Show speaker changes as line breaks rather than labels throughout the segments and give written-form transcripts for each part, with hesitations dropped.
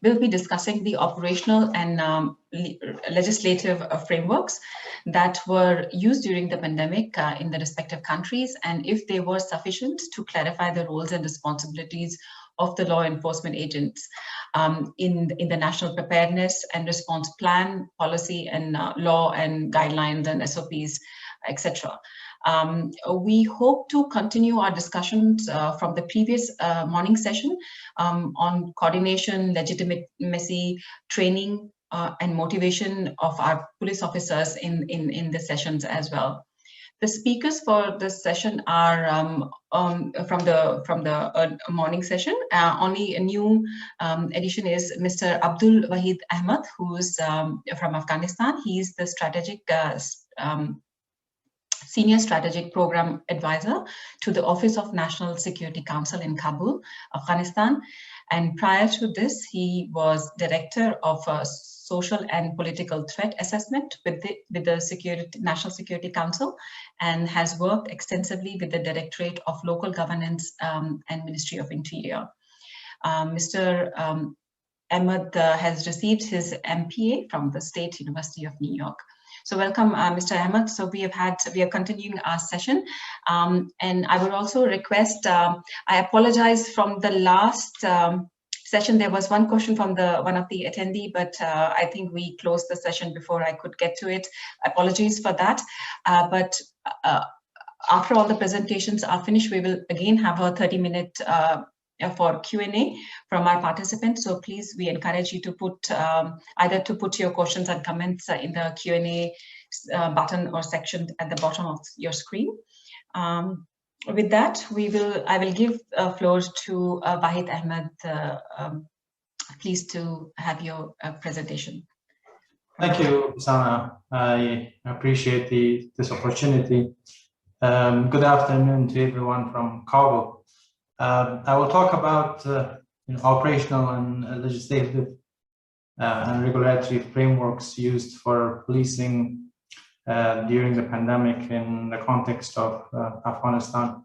we'll be discussing the operational and legislative frameworks that were used during the pandemic in the respective countries, and if they were sufficient to clarify the roles and responsibilities of the law enforcement agents in the national preparedness and response plan, policy, and law and guidelines and SOPs, etc. We hope to continue our discussions from the previous morning session on coordination, legitimacy, training, and motivation of our police officers in the sessions as well. The speakers for this session are from the morning session. Only a new addition is Mr. Abdul Waheed Ahmad, who's from Afghanistan. He's the Senior Strategic Program Advisor to the Office of National Security Council in Kabul, Afghanistan. And prior to this, he was Director of Social and Political Threat Assessment with the National Security Council, and has worked extensively with the Directorate of Local Governance and Ministry of Interior. Mr. Ahmed has received his MPA from the State University of New York. So welcome, Mr. Ahmed. So we are continuing our session, and I would also request, I apologize from the last session, there was one question from one of the attendee, but I think we closed the session before I could get to it. Apologies for that. But after all the presentations are finished, we will again have a 30-minute for Q&A from our participants. So please, we encourage you to put either to put your questions and comments in the Q&A button or section at the bottom of your screen. With that, I will give floor to Waheed Ahmad. Pleased to have your presentation.
Thank you, Sana. I appreciate this opportunity. Good afternoon to everyone from Kabul. I will talk about operational and legislative and regulatory frameworks used for policing during the pandemic in the context of Afghanistan.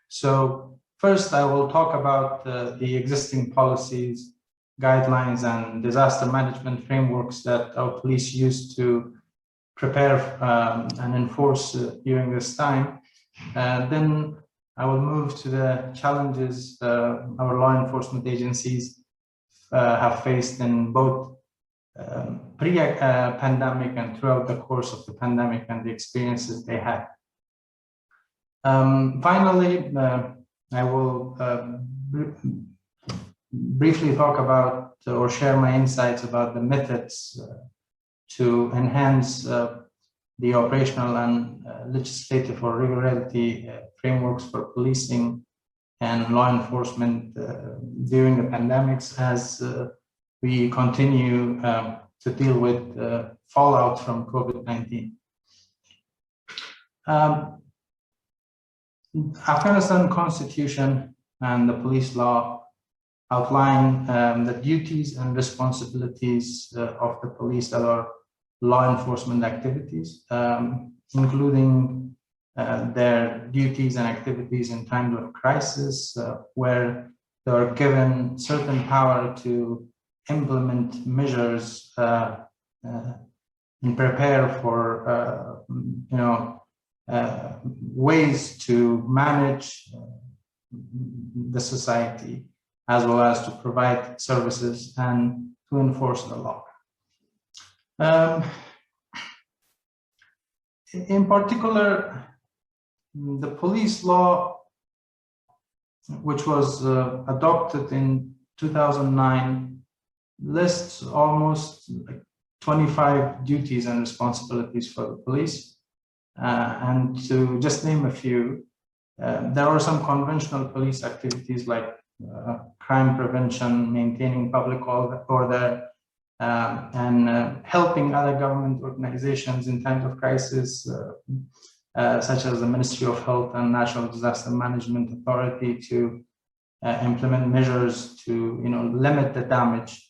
So first, I will talk about the existing policies, guidelines, and disaster management frameworks that our police used to prepare and enforce during this time. Then I will move to the challenges our law enforcement agencies have faced in both pre-pandemic and throughout the course of the pandemic and the experiences they had. Finally, I will briefly talk about or share my insights about the methods to enhance the operational and legislative or regulatory frameworks for policing and law enforcement during the pandemics as we continue to deal with fallout from COVID-19. Afghanistan Constitution and the police law outline the duties and responsibilities of the police that are law enforcement activities, including their duties and activities in times of crisis, where they are given certain power to implement measures and prepare for ways to manage the society, as well as to provide services and to enforce the law. In particular, the police law, which was adopted in 2009, lists almost 25 duties and responsibilities for the police. And to just name a few, there are some conventional police activities like crime prevention, maintaining public order, and helping other government organizations in times of crisis, such as the Ministry of Health and National Disaster Management Authority, to implement measures to limit the damage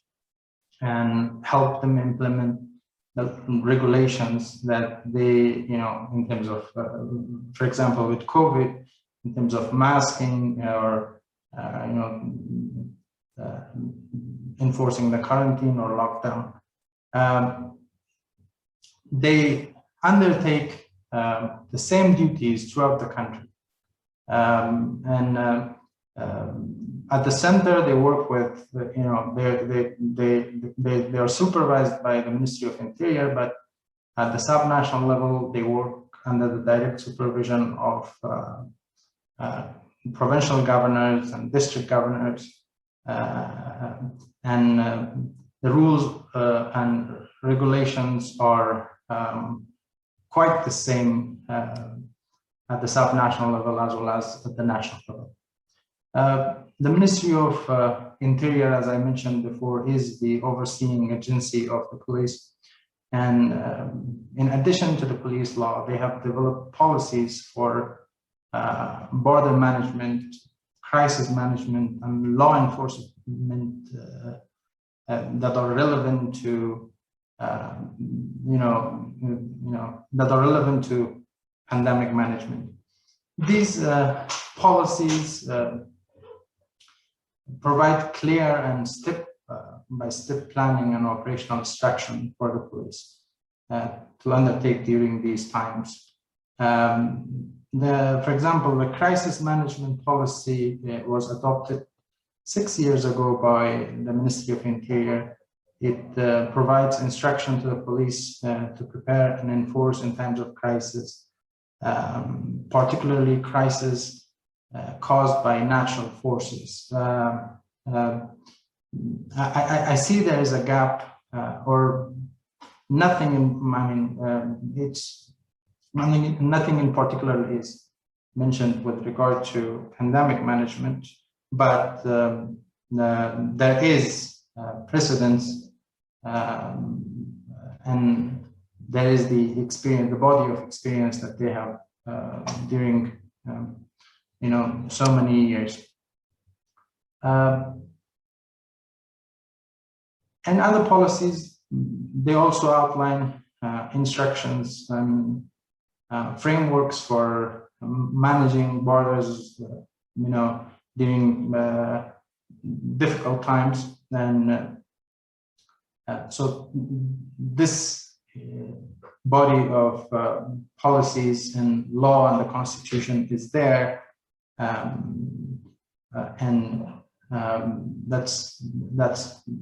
and help them implement the regulations that they, in terms of, for example, with COVID, in terms of masking or enforcing the quarantine or lockdown. They undertake the same duties throughout the country. At the center, they work with, they are supervised by the Ministry of Interior, but at the subnational level, they work under the direct supervision of provincial governors and district governors, the rules and regulations are quite the same at the subnational level as well as at the national level. The Ministry of Interior, as I mentioned before, is the overseeing agency of the police. And in addition to the police law, they have developed policies for border management, crisis management, and law enforcement that are relevant to, that are relevant to pandemic management. These policies provide clear and step-by-step planning and operational instruction for the police to undertake during these times. For example, the crisis management policy was adopted 6 years ago by the Ministry of Interior. It provides instruction to the police to prepare and enforce in times of crisis, particularly crisis caused by natural forces. I see there is a gap or nothing. Nothing in particular is mentioned with regard to pandemic management, but there is precedence, and there is the experience, the body of experience that they have during so many years. And other policies, they also outline instructions and frameworks for managing borders, during difficult times. And so this body of policies and law and the Constitution is there,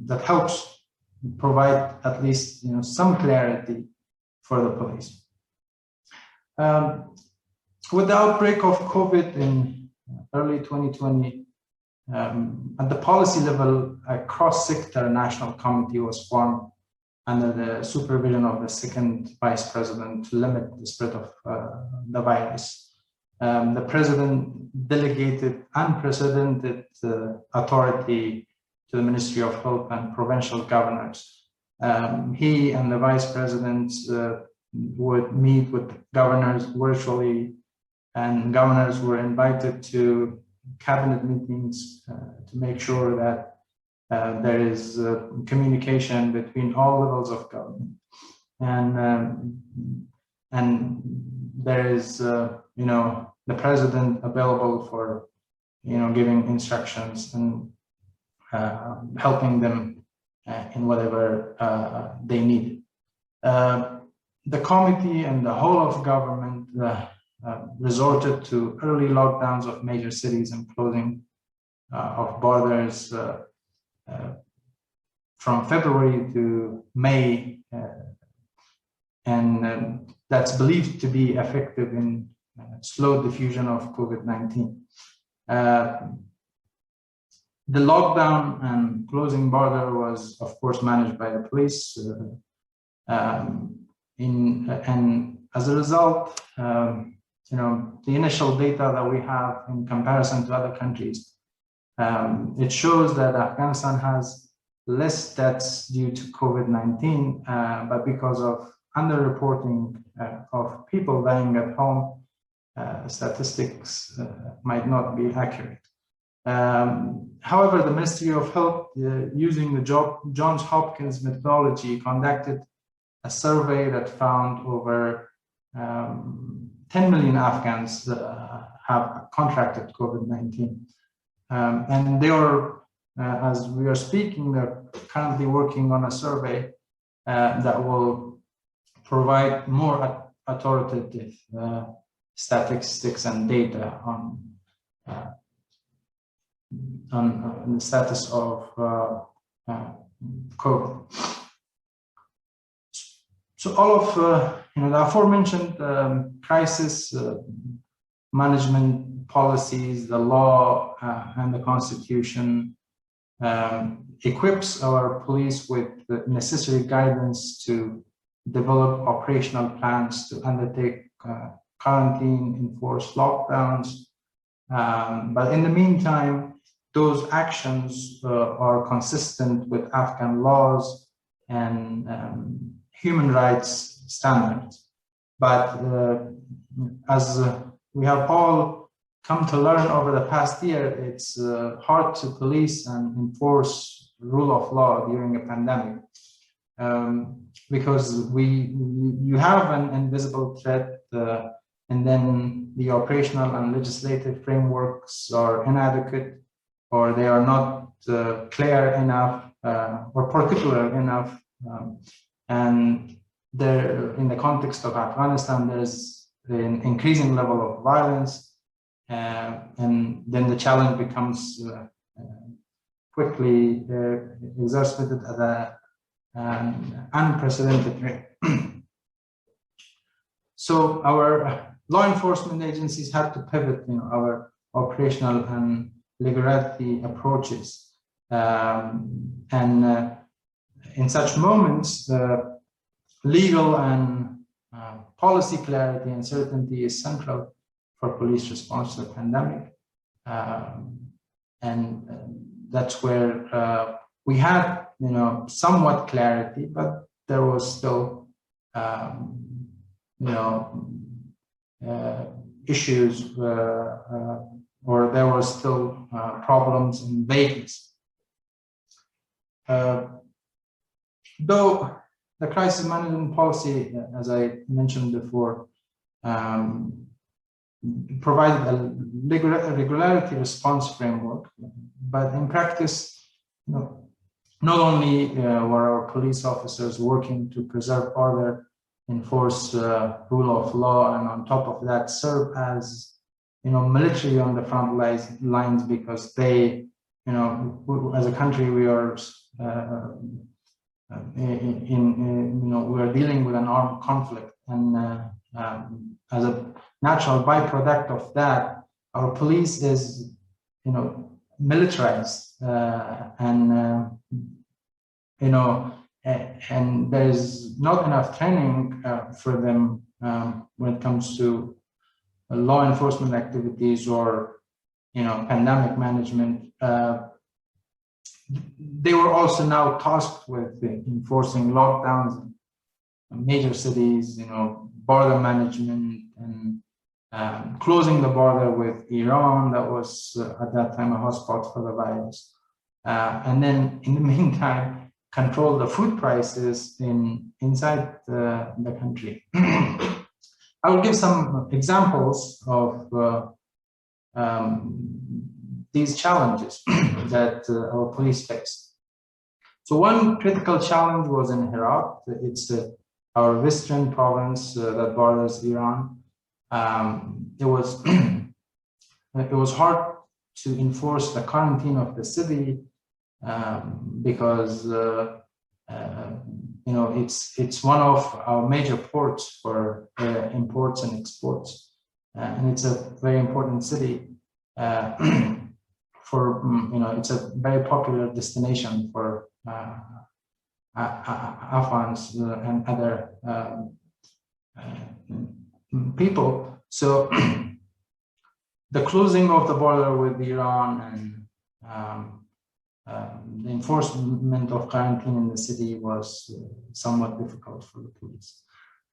that helps provide at least some clarity for the police. With the outbreak of COVID in early 2020, at the policy level, a cross-sector national committee was formed under the supervision of the second vice president to limit the spread of the virus. The president delegated unprecedented authority to the Ministry of Health and provincial governors. He and the vice presidents would meet with governors virtually, and governors were invited to cabinet meetings to make sure that there is communication between all levels of government, and there is the president available for giving instructions and helping them in whatever they need. The committee and the whole of government resorted to early lockdowns of major cities and closing of borders from February to May, and that's believed to be effective in slow diffusion of COVID-19. The lockdown and closing border was, of course, managed by the police. And as a result, the initial data that we have in comparison to other countries, it shows that Afghanistan has less deaths due to COVID-19, but because of underreporting of people dying at home, statistics might not be accurate. However, the Ministry of Health, using the Johns Hopkins methodology, conducted a survey that found over 10 million Afghans have contracted COVID-19. And they are as we are speaking, they're currently working on a survey that will provide more authoritative statistics and data on the status of COVID. So all of the aforementioned crisis management policies, the law and the constitution equips our police with the necessary guidance to develop operational plans to undertake quarantine, enforce lockdowns. But in the meantime, those actions are consistent with Afghan laws and human rights standards. But as we have all come to learn over the past year, it's hard to police and enforce rule of law during a pandemic because you have an invisible threat and then the operational and legislative frameworks are inadequate, or they are not clear enough or particular enough. And there, in the context of Afghanistan, there's an increasing level of violence, and then the challenge becomes quickly exacerbated at an unprecedented rate. So our law enforcement agencies had to pivot, our operational and legality approaches, and in such moments, legal and policy clarity and certainty is central for police response to the pandemic, and that's where we had, somewhat clarity, but there was still, issues, or there was still problems and vagueness. Though the crisis management policy, as I mentioned before, provided a regularity response framework, but in practice, not only were our police officers working to preserve order, enforce rule of law, and on top of that serve as military on the front lines, because they, as a country, we are we are dealing with an armed conflict, and as a natural byproduct of that, our police is militarized, and there's not enough training for them when it comes to law enforcement activities or pandemic management. They were also now tasked with enforcing lockdowns in major cities, border management, and closing the border with Iran, that was at that time a hotspot for the virus. And then in the meantime, control the food prices inside the country. I will give some examples of these challenges that our police faced. So one critical challenge was in Herat. It's our western province that borders Iran. It was hard to enforce the quarantine of the city because it's one of our major ports for imports and exports, and it's a very important city. It's a very popular destination for Afghans and other people. So the closing of the border with Iran and the enforcement of quarantine in the city was somewhat difficult for the police.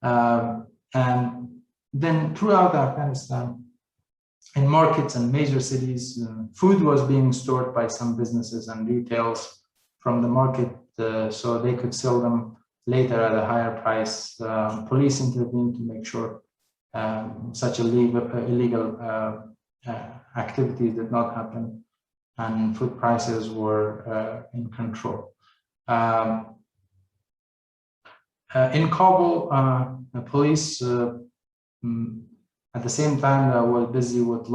And then throughout Afghanistan, in markets and major cities, food was being stored by some businesses and retails from the market so they could sell them later at a higher price. Police intervened to make sure such illegal activities did not happen. and food prices were in control. In Kabul, the police, at the same time that were busy with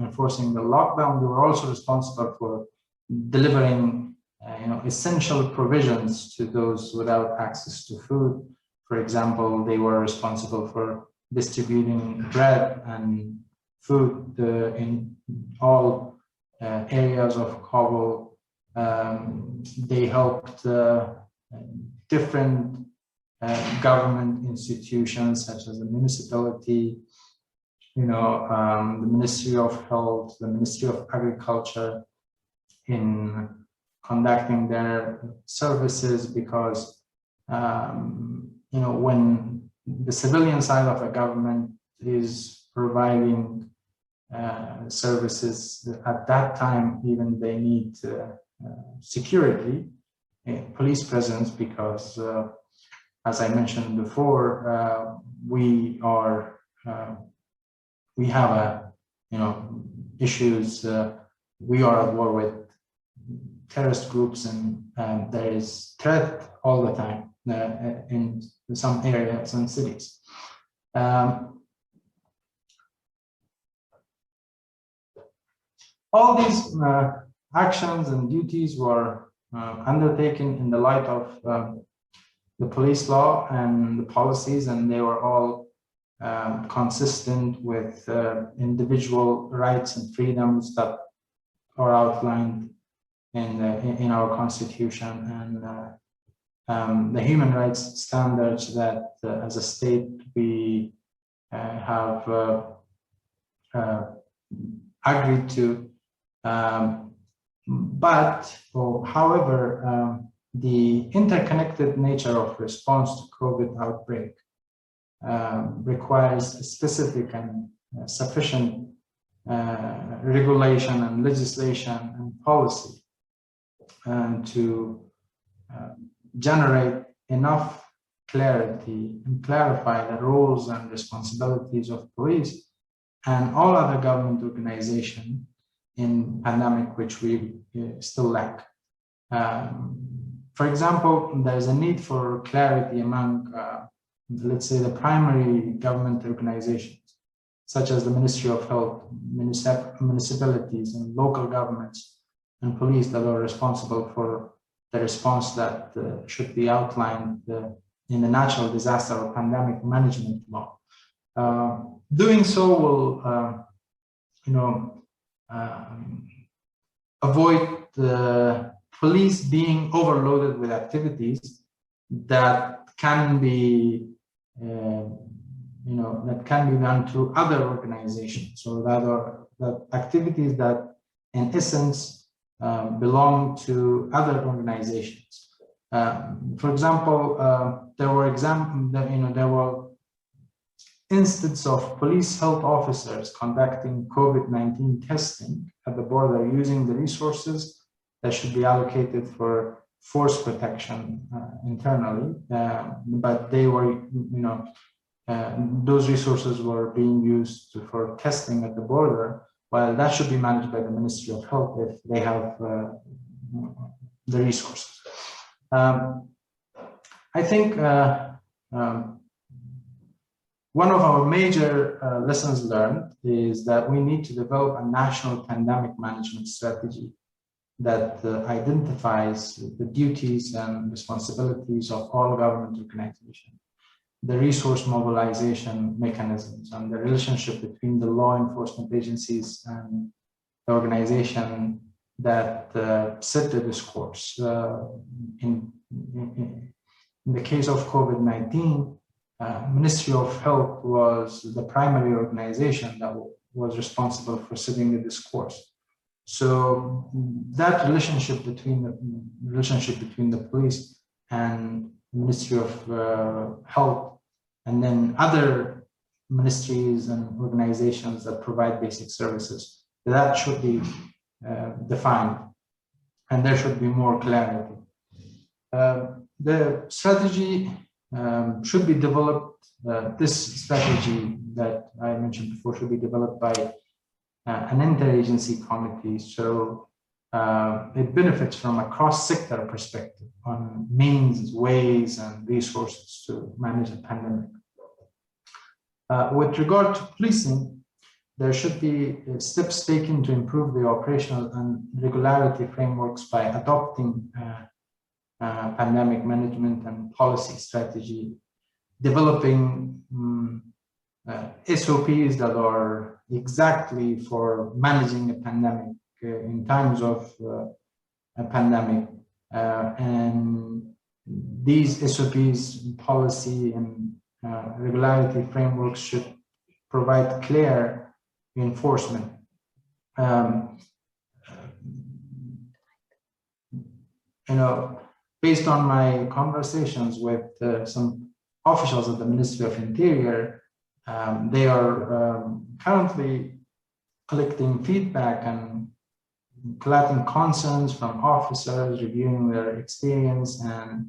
enforcing the lockdown, they were also responsible for delivering essential provisions to those without access to food. For example, they were responsible for distributing bread and food in all areas of Kabul. They helped different government institutions such as the municipality, the Ministry of Health, the Ministry of Agriculture in conducting their services, because when the civilian side of a government is providing services at that time, even they need security, police presence, because as I mentioned before, we have issues. We are at war with terrorist groups, and there is threat all the time in some areas and cities. All these actions and duties were undertaken in the light of the police law and the policies, and they were all consistent with individual rights and freedoms that are outlined in our constitution, and the human rights standards that as a state we have agreed to. However, the interconnected nature of response to COVID outbreak requires a specific and sufficient regulation and legislation and policy to generate enough clarity and clarify the roles and responsibilities of police and all other government organizations in pandemic, which we still lack. For example, there is a need for clarity among, let's say, the primary government organizations, such as the Ministry of Health, municipalities and local governments and police that are responsible for the response that should be outlined in the natural disaster or pandemic management law. Doing so will, avoid the police being overloaded with activities that can be, that can be done through other organizations, so that activities that, in essence, belong to other organizations. For example, there were instances of police health officers conducting COVID-19 testing at the border using the resources that should be allocated for force protection internally, but they were, those resources were being used for testing at the border, while that should be managed by the Ministry of Health if they have the resources. I think one of our major lessons learned is that we need to develop a national pandemic management strategy that identifies the duties and responsibilities of all government organizations, the resource mobilization mechanisms, and the relationship between the law enforcement agencies and the organization that set the discourse. In the case of COVID-19, Ministry of Health was the primary organization that was responsible for setting the discourse. So that relationship between the police and the Ministry of Health, and then other ministries and organizations that provide basic services, that should be defined, and there should be more clarity. The strategy should be developed. This strategy that I mentioned before should be developed by an interagency committee. So it benefits from a cross-sector perspective on means, ways, and resources to manage a pandemic. With regard to policing, there should be steps taken to improve the operational and regularity frameworks by adopting pandemic management and policy strategy, developing SOPs that are exactly for managing a pandemic in times of a pandemic. And these SOPs, policy, and regularity frameworks should provide clear enforcement. Based on my conversations with some officials at the Ministry of Interior, they are currently collecting feedback and collecting concerns from officers, reviewing their experience, and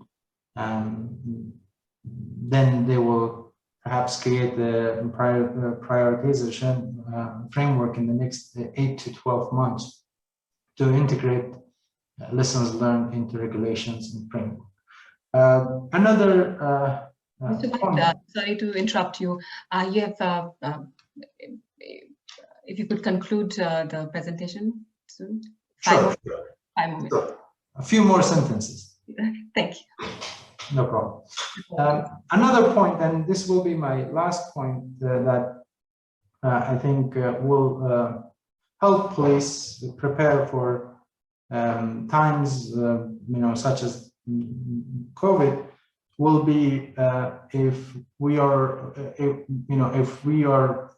then they will perhaps create the prioritization framework in the next 8 to 12 months to integrate lessons learned into regulations and framework. Another
Mr. sorry to interrupt you. You have, if you could conclude the presentation soon.
Sure.
5 more minutes.
Sure. A few more sentences.
Thank you.
No problem. Another point, and this will be my last point, that I think will help police prepare for times, such as COVID, will be if we are, if we are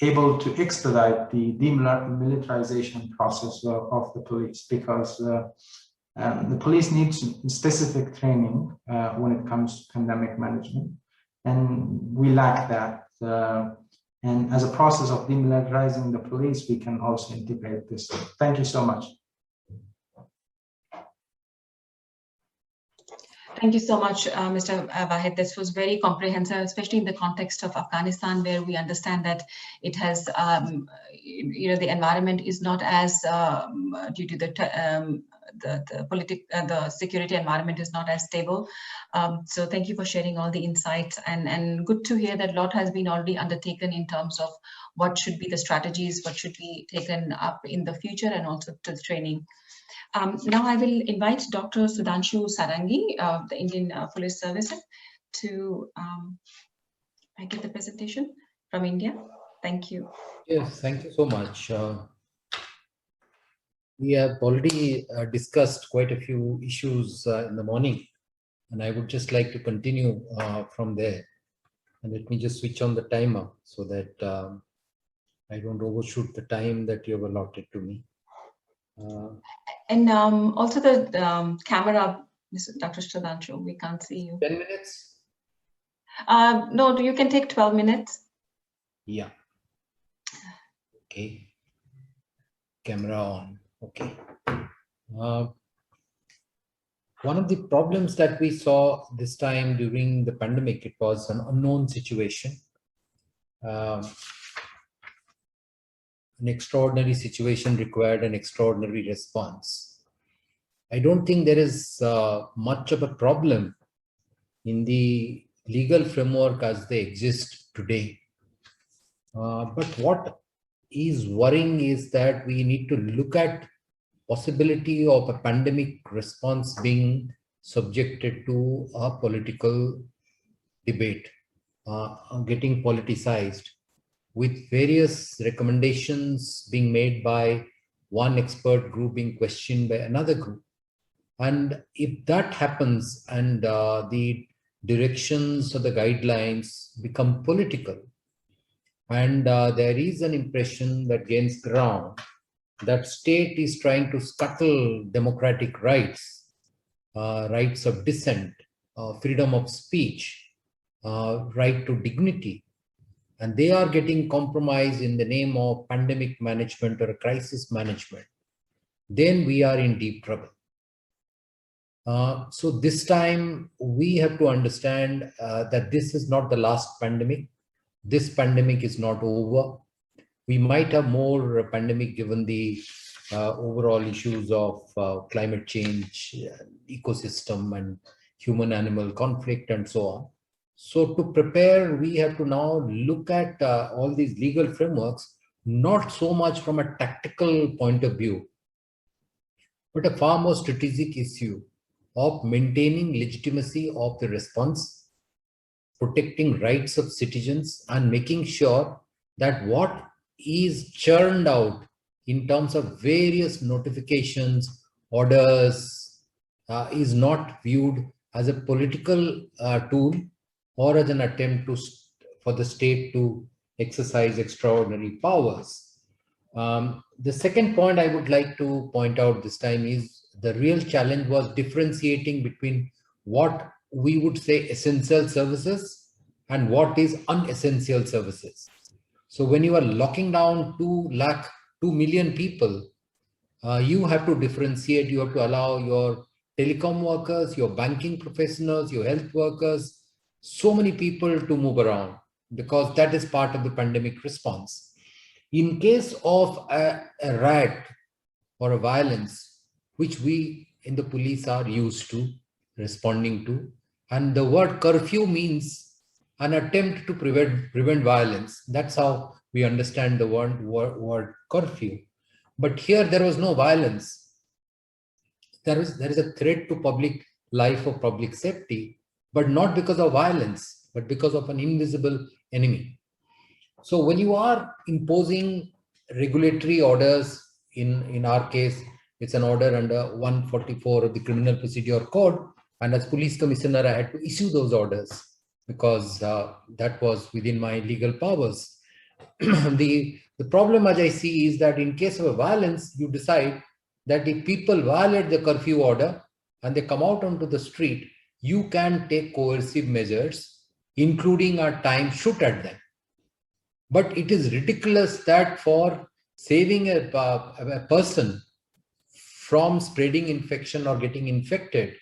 able to expedite the demilitarization process of the police, because the police needs specific training when it comes to pandemic management, and we lack that. And as a process of demilitarizing the police, we can also integrate this. Thank you so much.
Thank you so much, Mr. Waheed. This was very comprehensive, especially in the context of Afghanistan, where we understand that it has, the environment is not as, due to the security environment is not as stable. So thank you for sharing all the insights, and good to hear that a lot has been already undertaken in terms of what should be the strategies, what should be taken up in the future, and also to the training. Now I will invite Dr. Sudhanshu Sarangi of the Indian Police Service to give the presentation from India. Thank you.
Yes, thank you so much. We have already discussed quite a few issues in the morning, and I would just like to continue from there. And let me just switch on the timer so that I don't overshoot the time that you have allotted to me.
And also the camera, Dr. Sudhanshu, we can't see you.
10 minutes?
No, you can take 12 minutes.
Yeah. Okay. Camera on. Okay. One of the problems that we saw this time during the pandemic, it was an unknown situation. An extraordinary situation required an extraordinary response. I don't think there is much of a problem in the legal framework as they exist today. But what is worrying is that we need to look at possibility of a pandemic response being subjected to a political debate, getting politicized, with various recommendations being made by one expert group being questioned by another group. And if that happens and the directions or the guidelines become political, and there is an impression that gains ground that state is trying to scuttle democratic rights, rights of dissent, freedom of speech, right to dignity, and they are getting compromised in the name of pandemic management or crisis management, then we are in deep trouble. So this time we have to understand that this is not the last pandemic. This pandemic is not over. We might have more pandemic given the overall issues of climate change, ecosystem, and human-animal conflict, and so on. So to prepare, we have to now look at all these legal frameworks, not so much from a tactical point of view, but a far more strategic issue of maintaining legitimacy of the response, protecting rights of citizens, and making sure that what is churned out in terms of various notifications, orders, is not viewed as a political tool or as an attempt for the state to exercise extraordinary powers. The second point I would like to point out this time is the real challenge was differentiating between what we would say essential services and what is unessential services. So when you are locking down 2 million people, you have to differentiate. You have to allow your telecom workers, your banking professionals, your health workers, so many people to move around, because that is part of the pandemic response. In case of a riot or a violence, which we in the police are used to responding to, and the word curfew means an attempt to prevent violence. That's how we understand the word curfew. But here there was no violence. There is a threat to public life or public safety, but not because of violence, but because of an invisible enemy. So when you are imposing regulatory orders, in our case, it's an order under 144 of the Criminal Procedure Code, and as police commissioner, I had to issue those orders because that was within my legal powers. The problem, as I see, is that in case of a violence, you decide that if people violate the curfew order and they come out onto the street, you can take coercive measures, including a time shoot at them. But it is ridiculous that for saving a person from spreading infection or getting infected,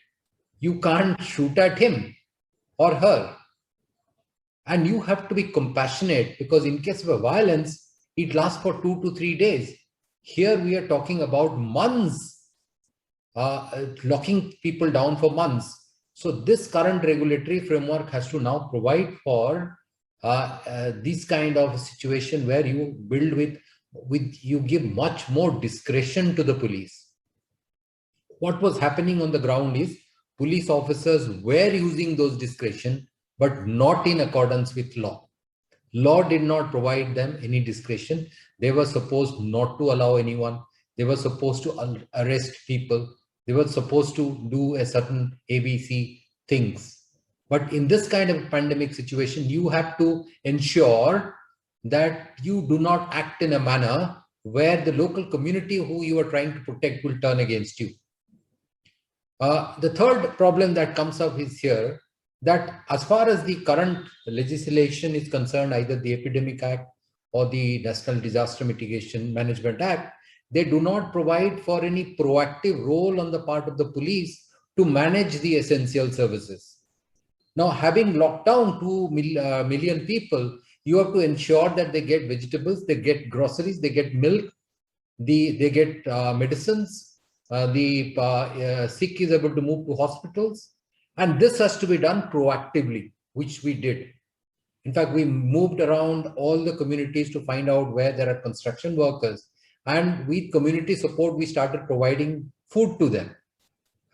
you can't shoot at him or her. And you have to be compassionate, because in case of a violence, it lasts for 2 to 3 days. Here we are talking about months, locking people down for months. So this current regulatory framework has to now provide for this kind of situation where you build you give much more discretion to the police. What was happening on the ground is police officers were using those discretion, but not in accordance with law. Law did not provide them any discretion. They were supposed not to allow anyone. They were supposed to arrest people. They were supposed to do a certain ABC things. But in this kind of pandemic situation, you have to ensure that you do not act in a manner where the local community who you are trying to protect will turn against you. The third problem that comes up is here, that as far as the current legislation is concerned, either the Epidemic Act or the National Disaster Mitigation Management Act, they do not provide for any proactive role on the part of the police to manage the essential services. Now, having locked down 2 million people, you have to ensure that they get vegetables, they get groceries, they get milk, they get medicines, the sick is able to move to hospitals. And this has to be done proactively, which we did. In fact, we moved around all the communities to find out where there are construction workers. And with community support, we started providing food to them,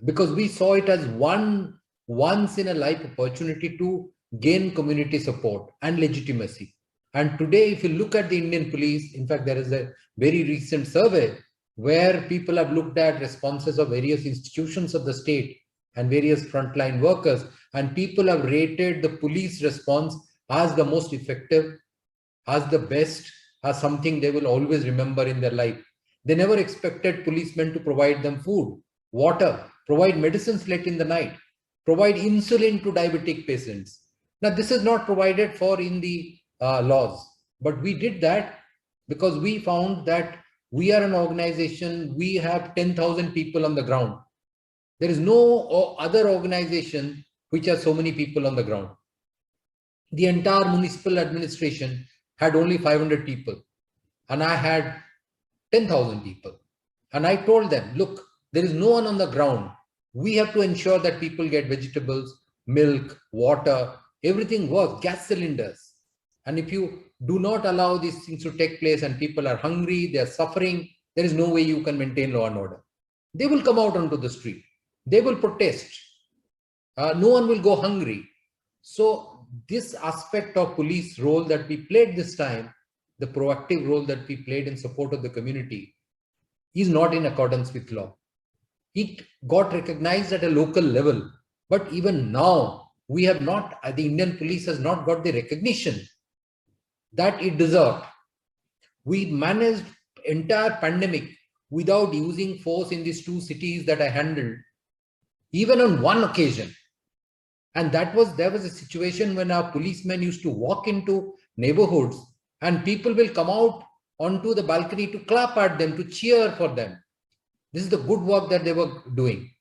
because we saw it as once in a life opportunity to gain community support and legitimacy. And today, if you look at the Indian police, in fact, there is a very recent survey where people have looked at responses of various institutions of the state and various frontline workers, and people have rated the police response as the most effective, as the best, as something they will always remember in their life. They never expected policemen to provide them food, water, provide medicines late in the night, provide insulin to diabetic patients. Now, this is not provided for in the laws, but we did that because we found that we are an organization, we have 10,000 people on the ground. There is no other organization which has so many people on the ground. The entire municipal administration had only 500 people, and I had 10,000 people. And I told them, look, there is no one on the ground. We have to ensure that people get vegetables, milk, water, everything works, gas cylinders. And if you do not allow these things to take place and people are hungry, they are suffering, there is no way you can maintain law and order. They will come out onto the street. They will protest. No one will go hungry. So this aspect of police role that we played this time, the proactive role that we played in support of the community, is not in accordance with law. It got recognized at a local level, but even now we have not, the Indian police has not got the recognition that it deserved. We managed entire pandemic without using force in these 2 cities that I handled, even on one occasion. And there was a situation when our policemen used to walk into neighborhoods and people will come out onto the balcony to clap at them, to cheer for them. This is the good work that they were doing.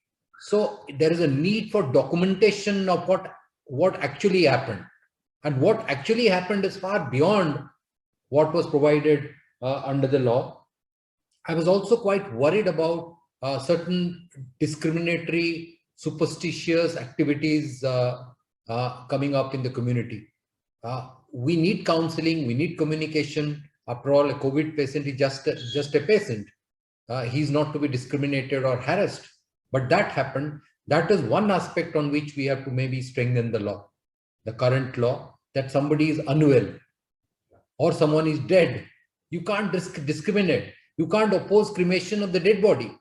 So there is a need for documentation of what actually happened. And what actually happened is far beyond what was provided under the law. I was also quite worried about certain discriminatory, superstitious activities coming up in the community. We need counseling, we need communication. After all, a COVID patient is just a patient. He's not to be discriminated or harassed. But that happened. That is one aspect on which we have to maybe strengthen the law, the current law, that somebody is unwell or someone is dead. You can't discriminate. You can't oppose cremation of the dead body.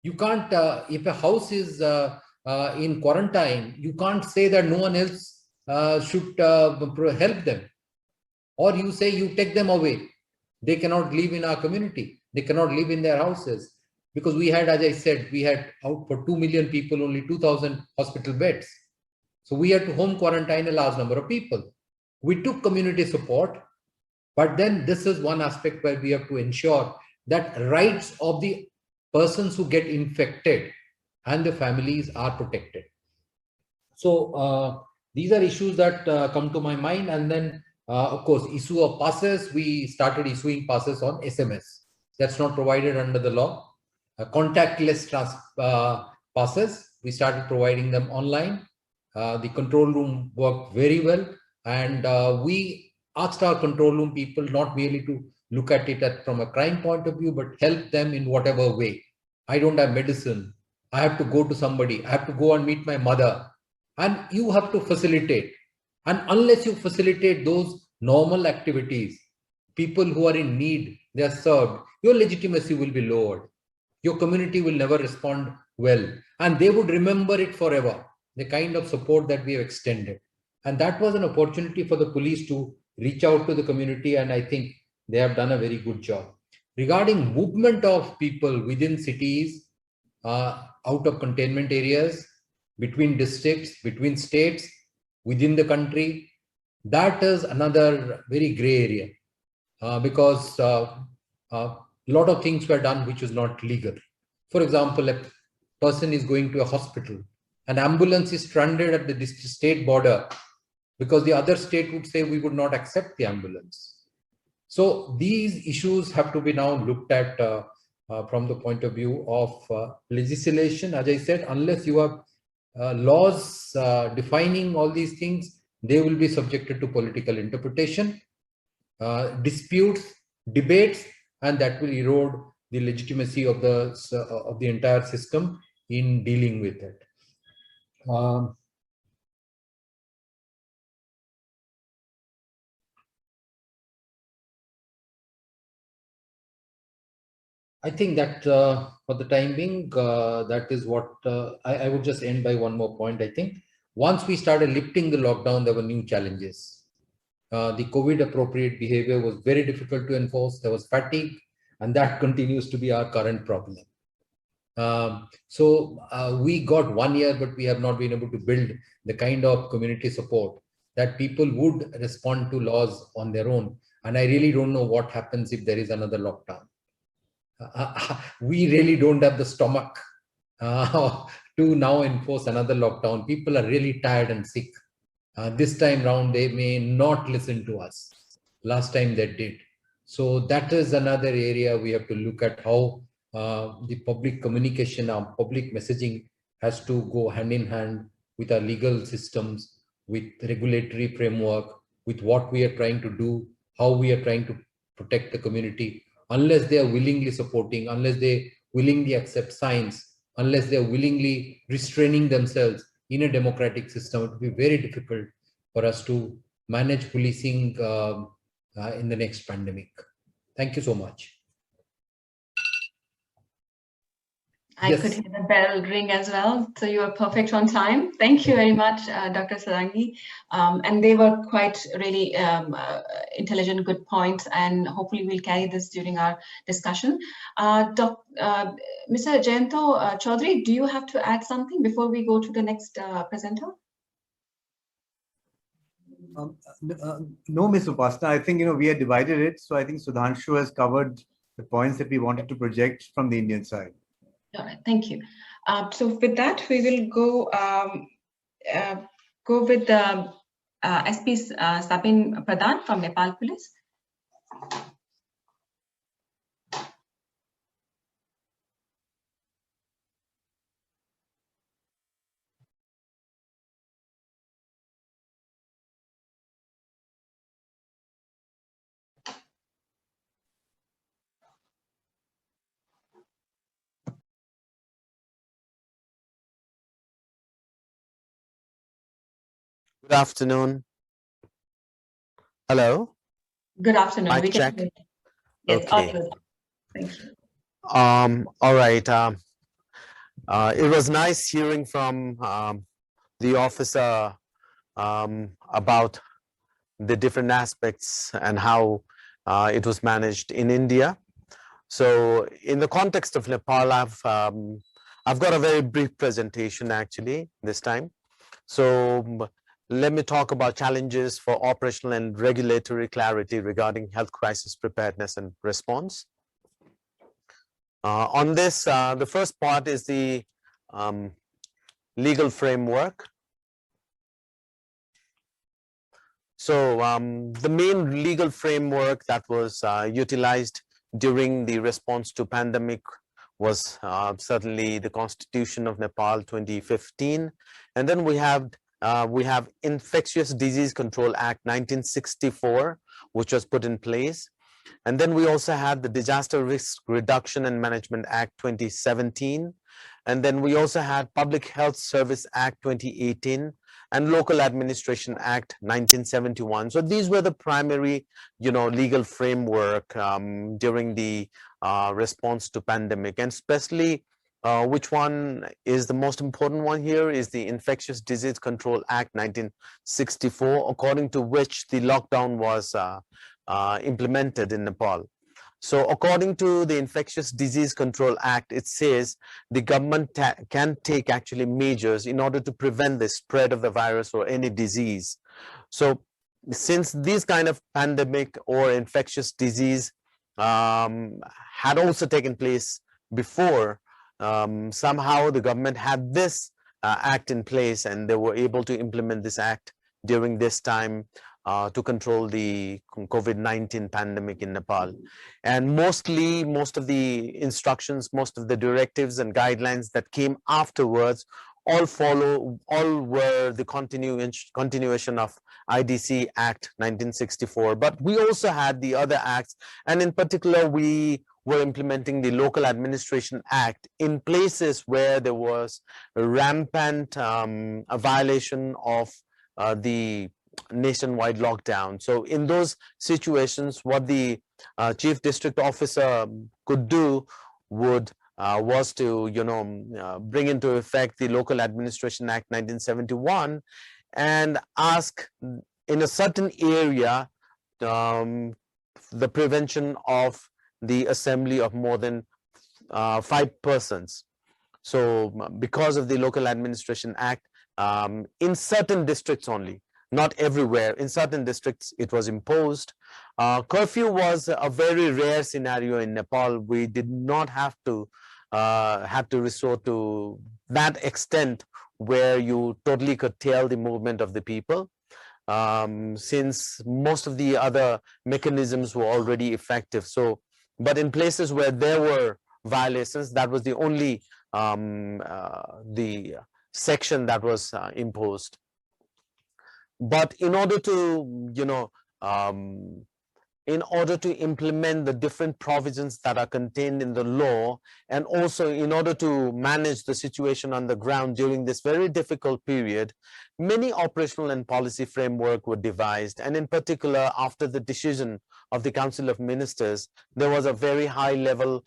You can't, if a house is in quarantine, you can't say that no one else should help them. Or you say you take them away. They cannot live in our community. They cannot live in their houses. Because we had, as I said, we had out for 2 million people, only 2,000 hospital beds. So we had to home quarantine a large number of people. We took community support, but then this is one aspect where we have to ensure that rights of the persons who get infected and the families are protected. So these are issues that come to my mind. And then, of course, issue of passes, we started issuing passes on SMS. That's not provided under the law. Contactless passes, we started providing them online. The control room worked very well. And we asked our control room people not merely to look at it from a crime point of view, but help them in whatever way. I don't have medicine. I have to go to somebody. I have to go and meet my mother. And you have to facilitate. And unless you facilitate those normal activities, people who are in need, they are served, your legitimacy will be lowered. Your community will never respond well. And they would remember it forever, the kind of support that we have extended. And that was an opportunity for the police to reach out to the community. And I think they have done a very good job. Regarding movement of people within cities, out of containment areas, between districts, between states, within the country, that is another very gray area because a lot of things were done which was not legal. For example, a person is going to a hospital, an ambulance is stranded at the state border because the other state would say we would not accept the ambulance. So these issues have to be now looked at from the point of view of legislation. As I said, unless you have laws defining all these things, they will be subjected to political interpretation, disputes, debates, and that will erode the legitimacy of the entire system in dealing with it. I think that for the time being, that is what I would just end by one more point. I think once we started lifting the lockdown, there were new challenges. The COVID appropriate behavior was very difficult to enforce. There was fatigue, and that continues to be our current problem. So we got 1 year, but we have not been able to build the kind of community support that people would respond to laws on their own. And I really don't know what happens if there is another lockdown. We really don't have the stomach to now enforce another lockdown. People are really tired and sick. This time round, they may not listen to us. Last time they did. So that is another area we have to look at how the public communication, our public messaging has to go hand in hand with our legal systems, with regulatory framework, with what we are trying to do, how we are trying to protect the community. Unless they are willingly supporting, unless they willingly accept science, unless they are willingly restraining themselves in a democratic system, it will be very difficult for us to manage policing in the next pandemic. Thank you so much.
I could hear the bell ring as well. So you are perfect on time. Thank you very much, Dr. Sarangi. And they were quite really intelligent, good points. And hopefully we'll carry this during our discussion. Mr. Jayanto Chaudhary, do you have to add something before we go to the next presenter?
No, Ms. Upasana. I think, we have divided it. So I think Sudhanshu has covered the points that we wanted to project from the Indian side.
All right, thank you. So with that, we will go with the SP Sabin Pradhan from Nepal Police.
Good afternoon. Hello.
Good afternoon.
Mic check.
Yes,
Okay.
audio. Thank you.
All right. It was nice hearing from the officer about the different aspects and how it was managed in India. So, in the context of Nepal, I've got a very brief presentation actually this time. So, let me talk about challenges for operational and regulatory clarity regarding health crisis preparedness and response. On this, the first part is the legal framework. So the main legal framework that was utilized during the response to pandemic was certainly the Constitution of Nepal 2015, and then we have Infectious Disease Control Act 1964, which was put in place. And then we also had the Disaster Risk Reduction and Management Act 2017. And then we also had Public Health Service Act 2018 and Local Administration Act 1971. So these were the primary, legal framework during the response to pandemic, and especially which one is the most important one here is the Infectious Disease Control Act 1964, according to which the lockdown was implemented in Nepal. So according to the Infectious Disease Control Act, it says the government can take actually measures in order to prevent the spread of the virus or any disease. So since this kind of pandemic or infectious disease had also taken place before, somehow the government had this act in place, and they were able to implement this act during this time to control the COVID-19 pandemic in Nepal. And most of the instructions, most of the directives and guidelines that came afterwards all were the continuation of IDC Act 1964. But we also had the other acts, and in particular we were implementing the Local Administration Act in places where there was a rampant violation of the nationwide lockdown. So in those situations, what the chief district officer could do was to bring into effect the Local Administration Act 1971 and ask in a certain area the prevention of the assembly of more than 5 persons. So because of the Local Administration Act, in certain districts only, not everywhere, in certain districts it was imposed. Curfew was a very rare scenario in Nepal. We did not have to resort to that extent where you totally curtail the movement of the people, since most of the other mechanisms were already effective. So, but in places where there were violations. That was the only the section that was imposed. But in order to, in order to implement the different provisions that are contained in the law, and also in order to manage the situation on the ground during this very difficult period, many operational and policy framework were devised. And in particular, after the decision of the Council of Ministers, there was a very high level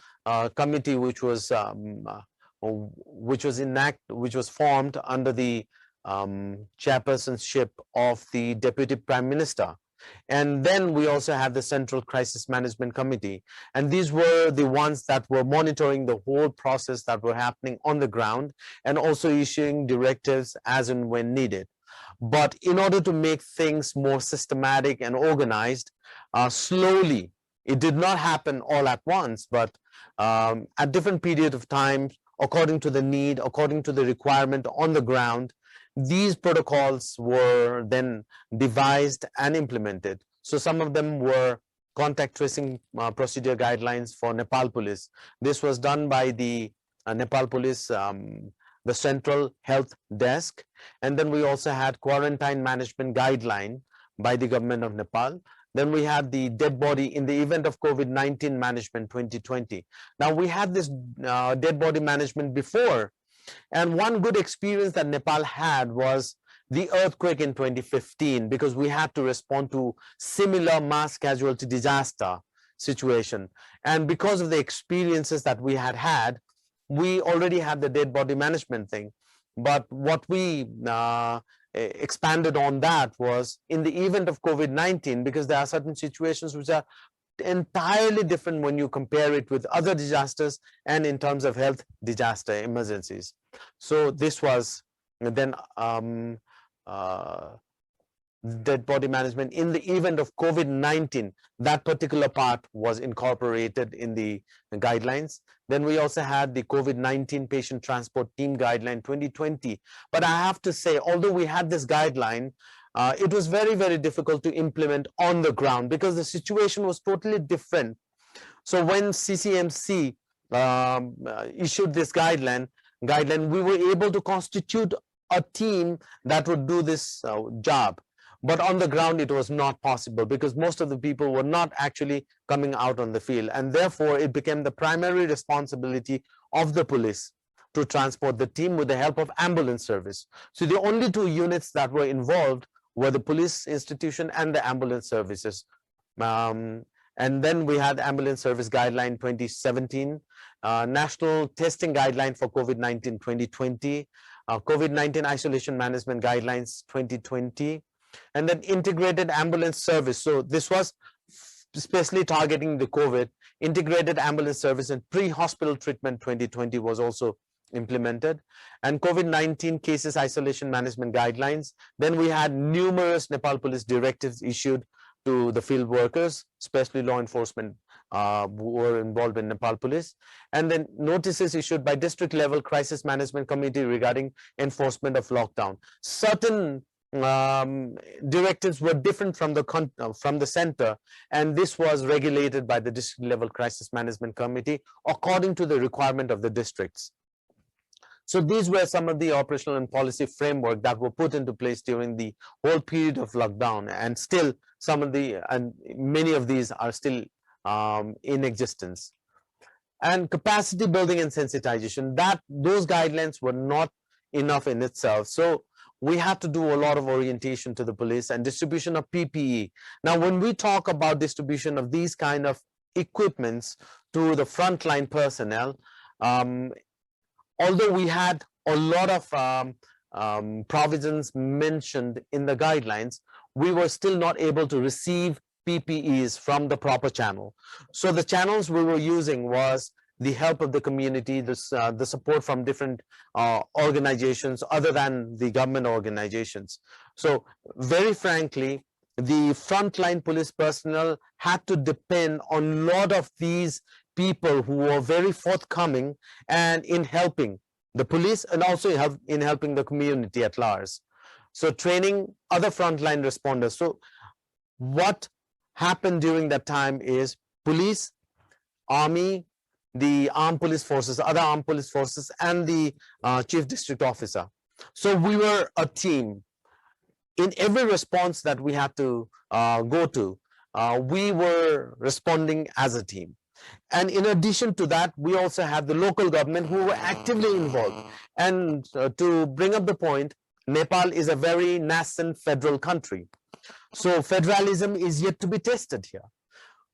committee which was formed under the chairpersonship of the Deputy Prime Minister. And then we also had the Central Crisis Management Committee. And these were the ones that were monitoring the whole process that were happening on the ground, and also issuing directives as and when needed. But in order to make things more systematic and organized, slowly, it did not happen all at once, but at different periods of time, according to the need, according to the requirement on the ground, these protocols were then devised and implemented. So some of them were contact tracing procedure guidelines for Nepal Police. This was done by the Nepal Police, the Central Health Desk. And then we also had quarantine management guideline by the government of Nepal. Then we had the dead body in the event of COVID-19 management 2020. Now we had this dead body management before. And one good experience that Nepal had was the earthquake in 2015, because we had to respond to similar mass casualty disaster situation. And because of the experiences that we had, we already had the dead body management thing. But what we expanded on that was in the event of COVID-19, because there are certain situations which are entirely different when you compare it with other disasters and in terms of health disaster emergencies. So this was then dead body management in the event of COVID-19. That particular part was incorporated in the guidelines. Then we also had the COVID-19 patient transport team guideline 2020. But I have to say, although we had this guideline, it was very, very difficult to implement on the ground because the situation was totally different. So when CCMC issued this guideline, we were able to constitute a team that would do this job. But on the ground, it was not possible because most of the people were not actually coming out on the field. And therefore, it became the primary responsibility of the police to transport the team with the help of ambulance service. So the only two units that were involved were the police institution and the ambulance services. And then we had ambulance service guideline 2017, national testing guideline for COVID-19 2020, COVID-19 isolation management guidelines 2020, and then integrated ambulance service. So this was especially targeting the COVID. Integrated ambulance service and pre-hospital treatment 2020 was also implemented, and COVID-19 cases isolation management guidelines. Then we had numerous Nepal Police directives issued to the field workers, especially law enforcement who were involved in Nepal Police, and then notices issued by district level crisis management committee regarding enforcement of lockdown. Certain directives were different from the center, and this was regulated by the district level crisis management committee according to the requirement of the districts. So these were some of the operational and policy framework that were put into place during the whole period of lockdown, and still some of the and many of these are still in existence. And capacity building and sensitization, those guidelines were not enough in itself. So we had to do a lot of orientation to the police and distribution of PPE. Now, when we talk about distribution of these kind of equipments to the frontline personnel, although we had a lot of provisions mentioned in the guidelines, we were still not able to receive PPEs from the proper channel. So the channels we were using was the help of the community, the support from different organizations other than the government organizations. So very frankly, the frontline police personnel had to depend on a lot of these people who were very forthcoming and in helping the police and also in helping the community at large. So training other frontline responders. So what happened during that time is police, army, the armed police forces, other armed police forces, and the chief district officer. So we were a team. In every response that we had to go to, we were responding as a team. And in addition to that, we also had the local government who were actively involved. And to bring up the point, Nepal is a very nascent federal country. So federalism is yet to be tested here.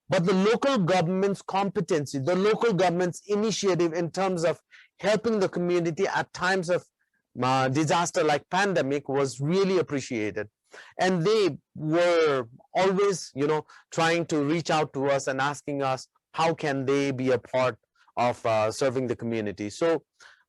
But the local government's competency, the local government's initiative in terms of helping the community at times of disaster like pandemic was really appreciated. And they were always, trying to reach out to us and asking us how can they be a part of serving the community. So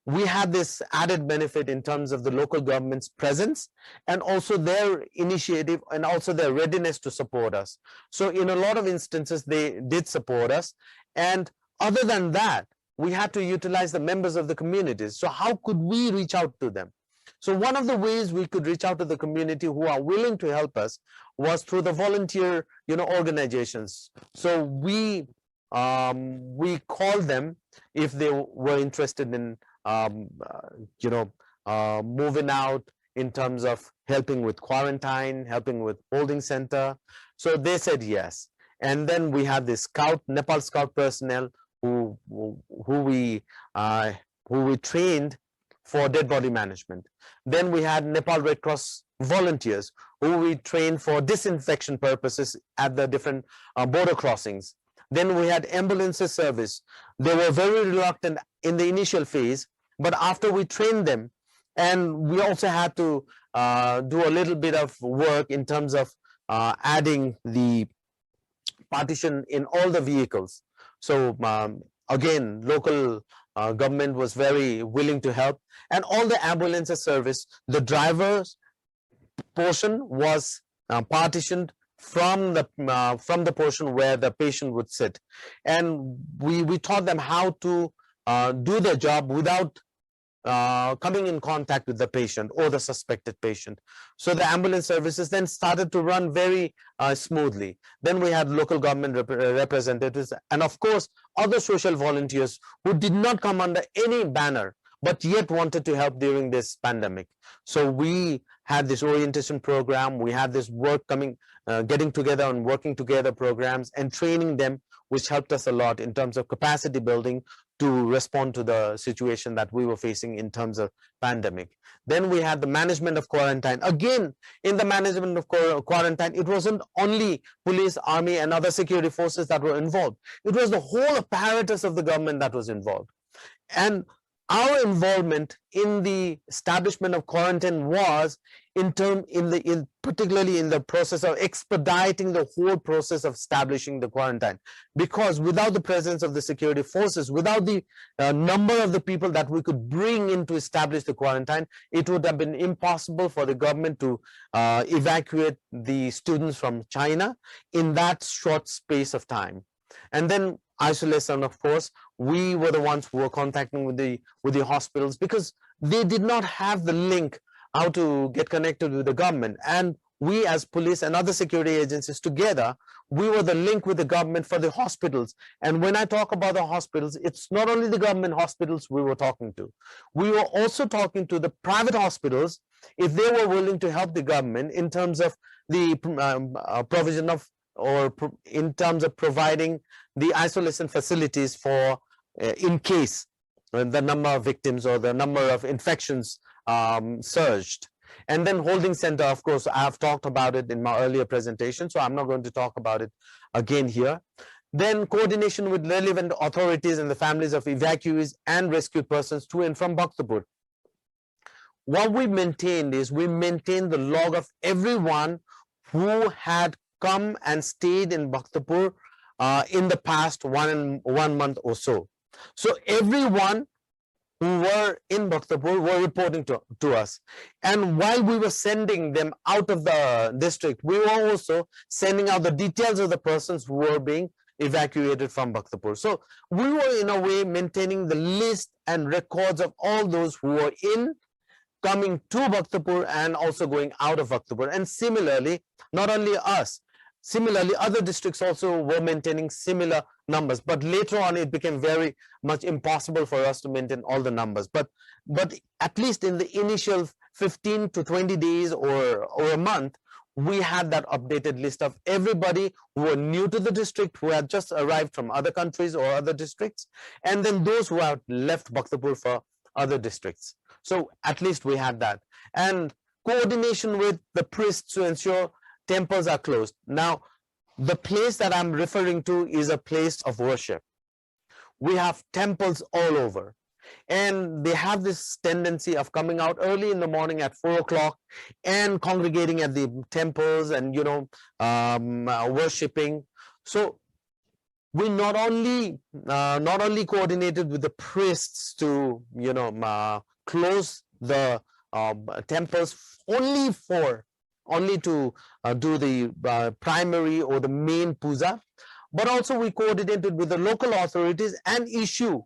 we had this added benefit in terms of the local government's presence and also their initiative and also their readiness to support us. So in a lot of instances, they did support us. And other than that, we had to utilize the members of the communities. So how could we reach out to them? So one of the ways we could reach out to the community who are willing to help us was through the volunteer, organizations. So we called them if they were interested in moving out in terms of helping with quarantine, helping with holding center. So they said yes. And then we had the Nepal Scout personnel who we trained for dead body management. Then we had Nepal Red Cross volunteers who we trained for disinfection purposes at the different border crossings. Then we had ambulances service. They were very reluctant in the initial phase, but after we trained them, and we also had to do a little bit of work in terms of adding the partition in all the vehicles. So again, local government was very willing to help, and all the ambulances service, the driver's portion was partitioned from the portion where the patient would sit, and we taught them how to do their job without coming in contact with the patient or the suspected patient. So the ambulance services then started to run very smoothly. Then we had local government representatives and of course other social volunteers who did not come under any banner but yet wanted to help during this pandemic. So we had this orientation program, we had this work getting together and working together programs and training them, which helped us a lot in terms of capacity building to respond to the situation that we were facing in terms of pandemic. Then we had the management of quarantine. Again, in the management of quarantine, it wasn't only police, army, and other security forces that were involved. It was the whole apparatus of the government that was involved. And our involvement in the establishment of quarantine was particularly in the process of expediting the whole process of establishing the quarantine, because without the presence of the security forces, without the number of the people that we could bring in to establish the quarantine, it would have been impossible for the government to evacuate the students from China in that short space of time. And then isolation, of course, we were the ones who were contacting with the hospitals because they did not have the link how to get connected with the government. And we as police and other security agencies together, we were the link with the government for the hospitals. And when I talk about the hospitals, it's not only the government hospitals we were talking to. We were also talking to the private hospitals if they were willing to help the government in terms of the provision of or in terms of providing the isolation facilities for in case the number of victims or the number of infections surged. And then holding center, of course, I have talked about it in my earlier presentation, so I'm not going to talk about it again here. Then coordination with relevant authorities and the families of evacuees and rescued persons to and from Bhaktapur. What we maintained is we maintained the log of everyone who had come and stayed in Bhaktapur in the past one month or so. So everyone who were in Bhaktapur were reporting to us. And while we were sending them out of the district, we were also sending out the details of the persons who were being evacuated from Bhaktapur. So we were in a way maintaining the list and records of all those who were coming to Bhaktapur and also going out of Bhaktapur. And similarly, not only us, similarly, other districts also were maintaining similar numbers, but later on it became very much impossible for us to maintain all the numbers. But at least in the initial 15 to 20 days or a month, we had that updated list of everybody who were new to the district, who had just arrived from other countries or other districts, and then those who had left Bhaktapur for other districts. So at least we had that. And coordination with the priests to ensure temples are closed. Now, the place that I'm referring to is a place of worship. We have temples all over, and they have this tendency of coming out early in the morning at 4 o'clock and congregating at the temples and, you know, worshipping. So we not only coordinated with the priests to, you know, close the temples only to do the primary or the main puja, but also we coordinated with the local authorities and issue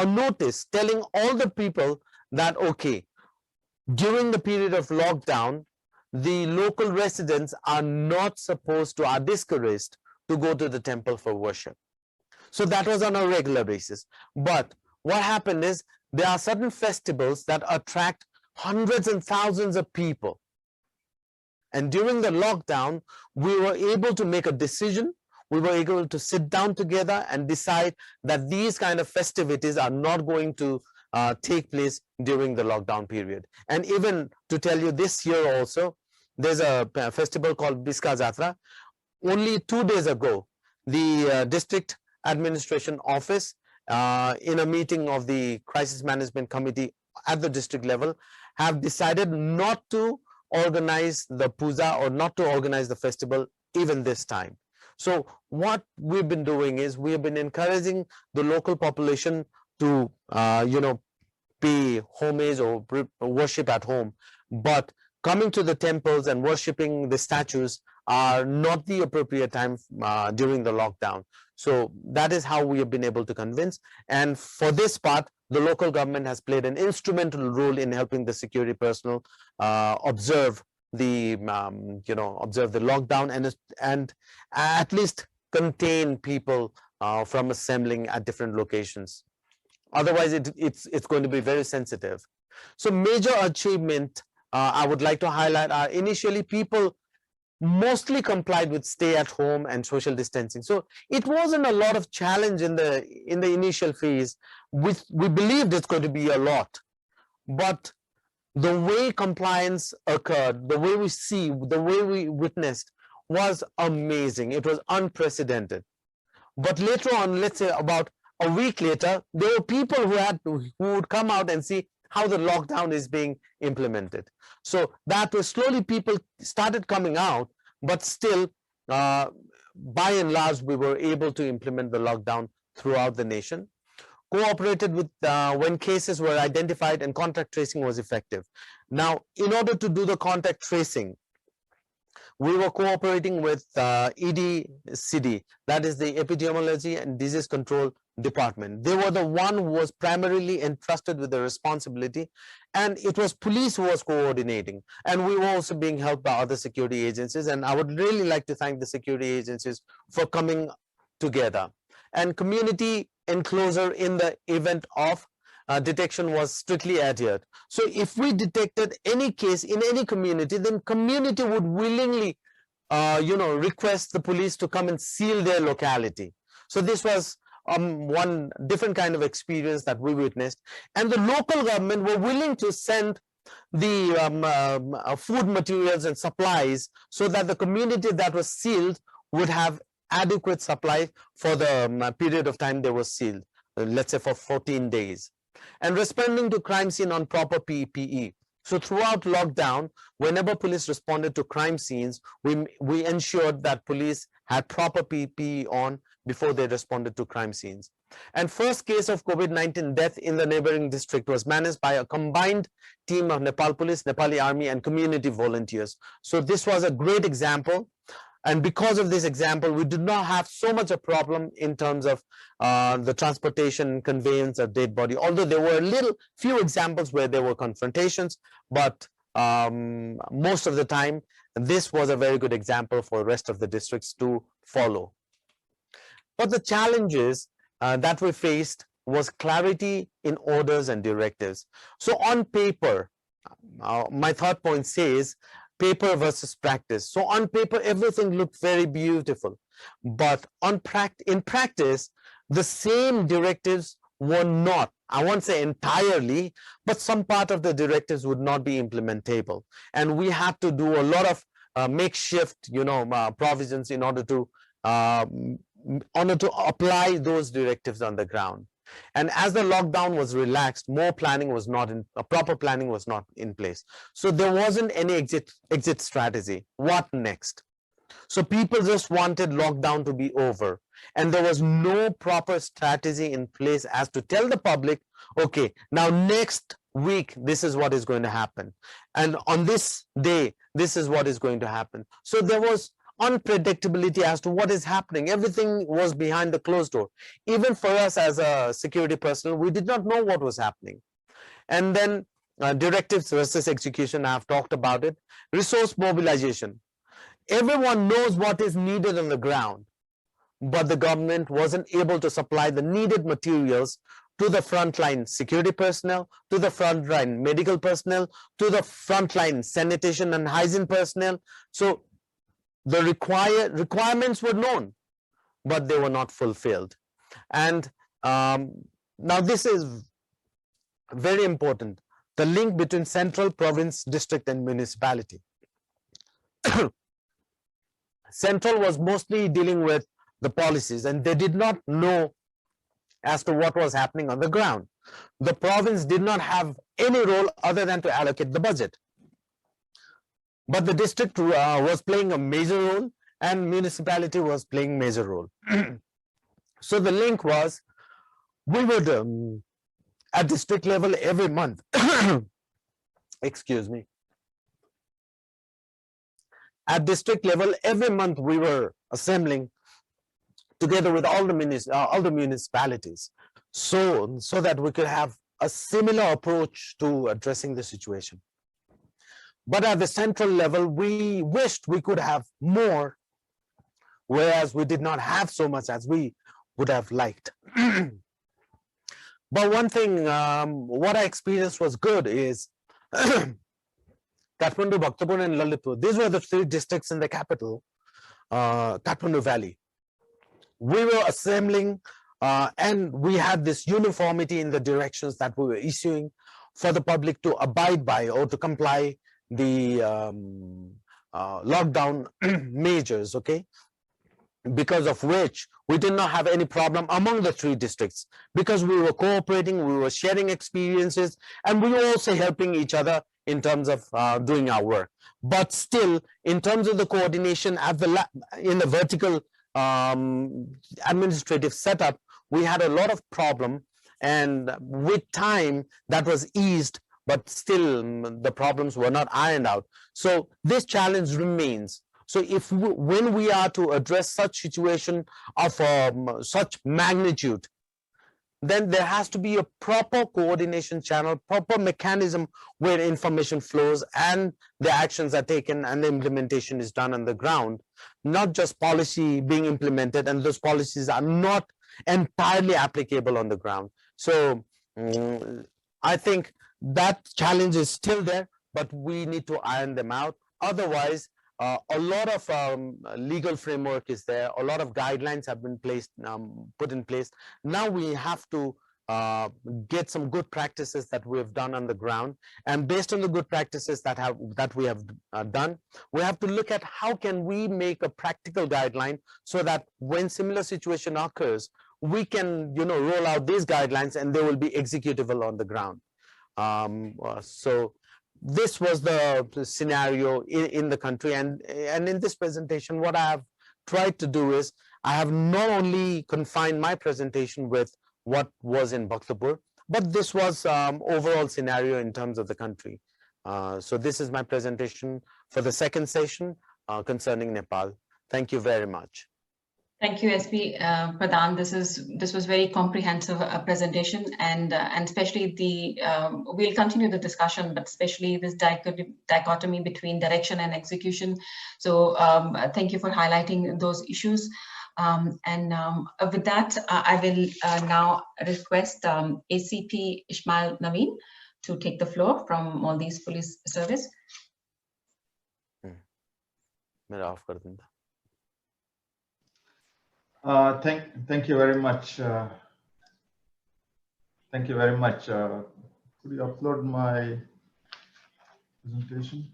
a notice telling all the people that, okay, during the period of lockdown, the local residents are not supposed to, are discouraged to go to the temple for worship. So that was on a regular basis. But what happened is there are certain festivals that attract hundreds and thousands of people. And during the lockdown, we were able to make a decision. We were able to sit down together and decide that these kind of festivities are not going to take place during the lockdown period. And even to tell you, this year also, there's a festival called Biska Jatra. Only 2 days ago, the district administration office, in a meeting of the crisis management committee at the district level, have decided not to organize the puja or not to organize the festival even this time. So what we've been doing is we have been encouraging the local population to, you know, pay homage or worship at home, but coming to the temples and worshipping the statues are not the appropriate time during the lockdown. So that is how we have been able to convince. And for this part, the local government has played an instrumental role in helping the security personnel observe the observe the lockdown and at least contain people from assembling at different locations. Otherwise, it's going to be very sensitive. So major achievement I would like to highlight are initially people mostly complied with stay at home and social distancing. So it wasn't a lot of challenge in the initial phase. We believed it's going to be a lot, but the way compliance occurred, the way we witnessed was amazing. It was unprecedented. But later on, let's say about a week later, there were people who would come out and see how the lockdown is being implemented. So that was slowly people started coming out, but still, by and large, we were able to implement the lockdown throughout the nation. Cooperated with when cases were identified and contact tracing was effective. Now, in order to do the contact tracing, we were cooperating with EDCD, that is the Epidemiology and Disease Control Department. They were the one who was primarily entrusted with the responsibility, and it was police who was coordinating, and we were also being helped by other security agencies. And I would really like to thank the security agencies for coming together. And community enclosure in the event of detection was strictly adhered. So if we detected any case in any community, then community would willingly request the police to come and seal their locality. So this was one different kind of experience that we witnessed. And the local government were willing to send the food materials and supplies so that the community that was sealed would have adequate supply for the period of time they were sealed, let's say for 14 days. And responding to crime scene on proper PPE. So throughout lockdown, whenever police responded to crime scenes, we ensured that police had proper PPE on before they responded to crime scenes. And first case of COVID-19 death in the neighboring district was managed by a combined team of Nepal Police, Nepali Army, and community volunteers. So this was a great example. And because of this example, we did not have so much a problem in terms of the transportation, conveyance of dead body, although there were few examples where there were confrontations, but most of the time, this was a very good example for the rest of the districts to follow. But the challenges that we faced was clarity in orders and directives. So on paper, my third point says paper versus practice. So on paper, everything looked very beautiful, but in practice, the same directives were not, I won't say entirely, but some part of the directives would not be implementable. And we had to do a lot of makeshift, provisions in order to apply those directives on the ground. And as the lockdown was relaxed, more planning was not in, proper planning was not in place. So there wasn't any exit strategy. What next? So people just wanted lockdown to be over, and there was no proper strategy in place as to tell the public, okay, now next week, this is what is going to happen. And on this day, this is what is going to happen. So there was unpredictability as to what is happening. Everything was behind the closed door. Even for us as a security personnel, we did not know what was happening. And then directives versus execution, I have talked about it. Resource mobilization. Everyone knows what is needed on the ground, but the government wasn't able to supply the needed materials to the frontline security personnel, to the frontline medical personnel, to the frontline sanitation and hygiene personnel. So the requirements were known, but they were not fulfilled. And now this is very important, the link between central, province, district, and municipality. Central was mostly dealing with the policies, and they did not know as to what was happening on the ground. The province did not have any role other than to allocate the budget. But the district was playing a major role, and municipality was playing major role. So the link was, we would at district level every month, excuse me, at district level every month we were assembling together with all the municipalities, so that we could have a similar approach to addressing the situation. But at the central level, we wished we could have more, whereas we did not have so much as we would have liked. But one thing, what I experienced was good is Kathmandu, Bhaktapur, and Lalitpur. These were the three districts in the capital, Kathmandu Valley. We were assembling and we had this uniformity in the directions that we were issuing for the public to abide by or to comply the lockdown measures, okay? Because of which we did not have any problem among the three districts, because we were cooperating, we were sharing experiences, and we were also helping each other in terms of doing our work. But still, in terms of the coordination at in the vertical administrative setup, we had a lot of problem, and with time that was eased, but still the problems were not ironed out. So this challenge remains. So if when we are to address such situation of such magnitude, then there has to be a proper coordination channel, proper mechanism where information flows and the actions are taken and the implementation is done on the ground, not just policy being implemented and those policies are not entirely applicable on the ground. So I think that challenge is still there, but we need to iron them out. Otherwise, a lot of legal framework is there. A lot of guidelines have been put in place. Now we have to get some good practices that we have done on the ground, and based on the good practices that we have done, we have to look at how can we make a practical guideline so that when similar situation occurs, we can roll out these guidelines and they will be executable on the ground. So this was the scenario in the country, and in this presentation what I have tried to do is I have not only confined my presentation with what was in Bhaktapur, but this was overall scenario in terms of the country. So this is my presentation for the second session concerning Nepal. Thank you very much.
Thank you, SP Pradhan. This was very comprehensive presentation, and especially the we'll continue the discussion, but especially this dichotomy between direction and execution. So thank you for highlighting those issues. With that, I will now request ACP Ismail Naveen to take the floor from Maldives Police Service.
Thank you very much. Thank you very much. Could you upload my presentation?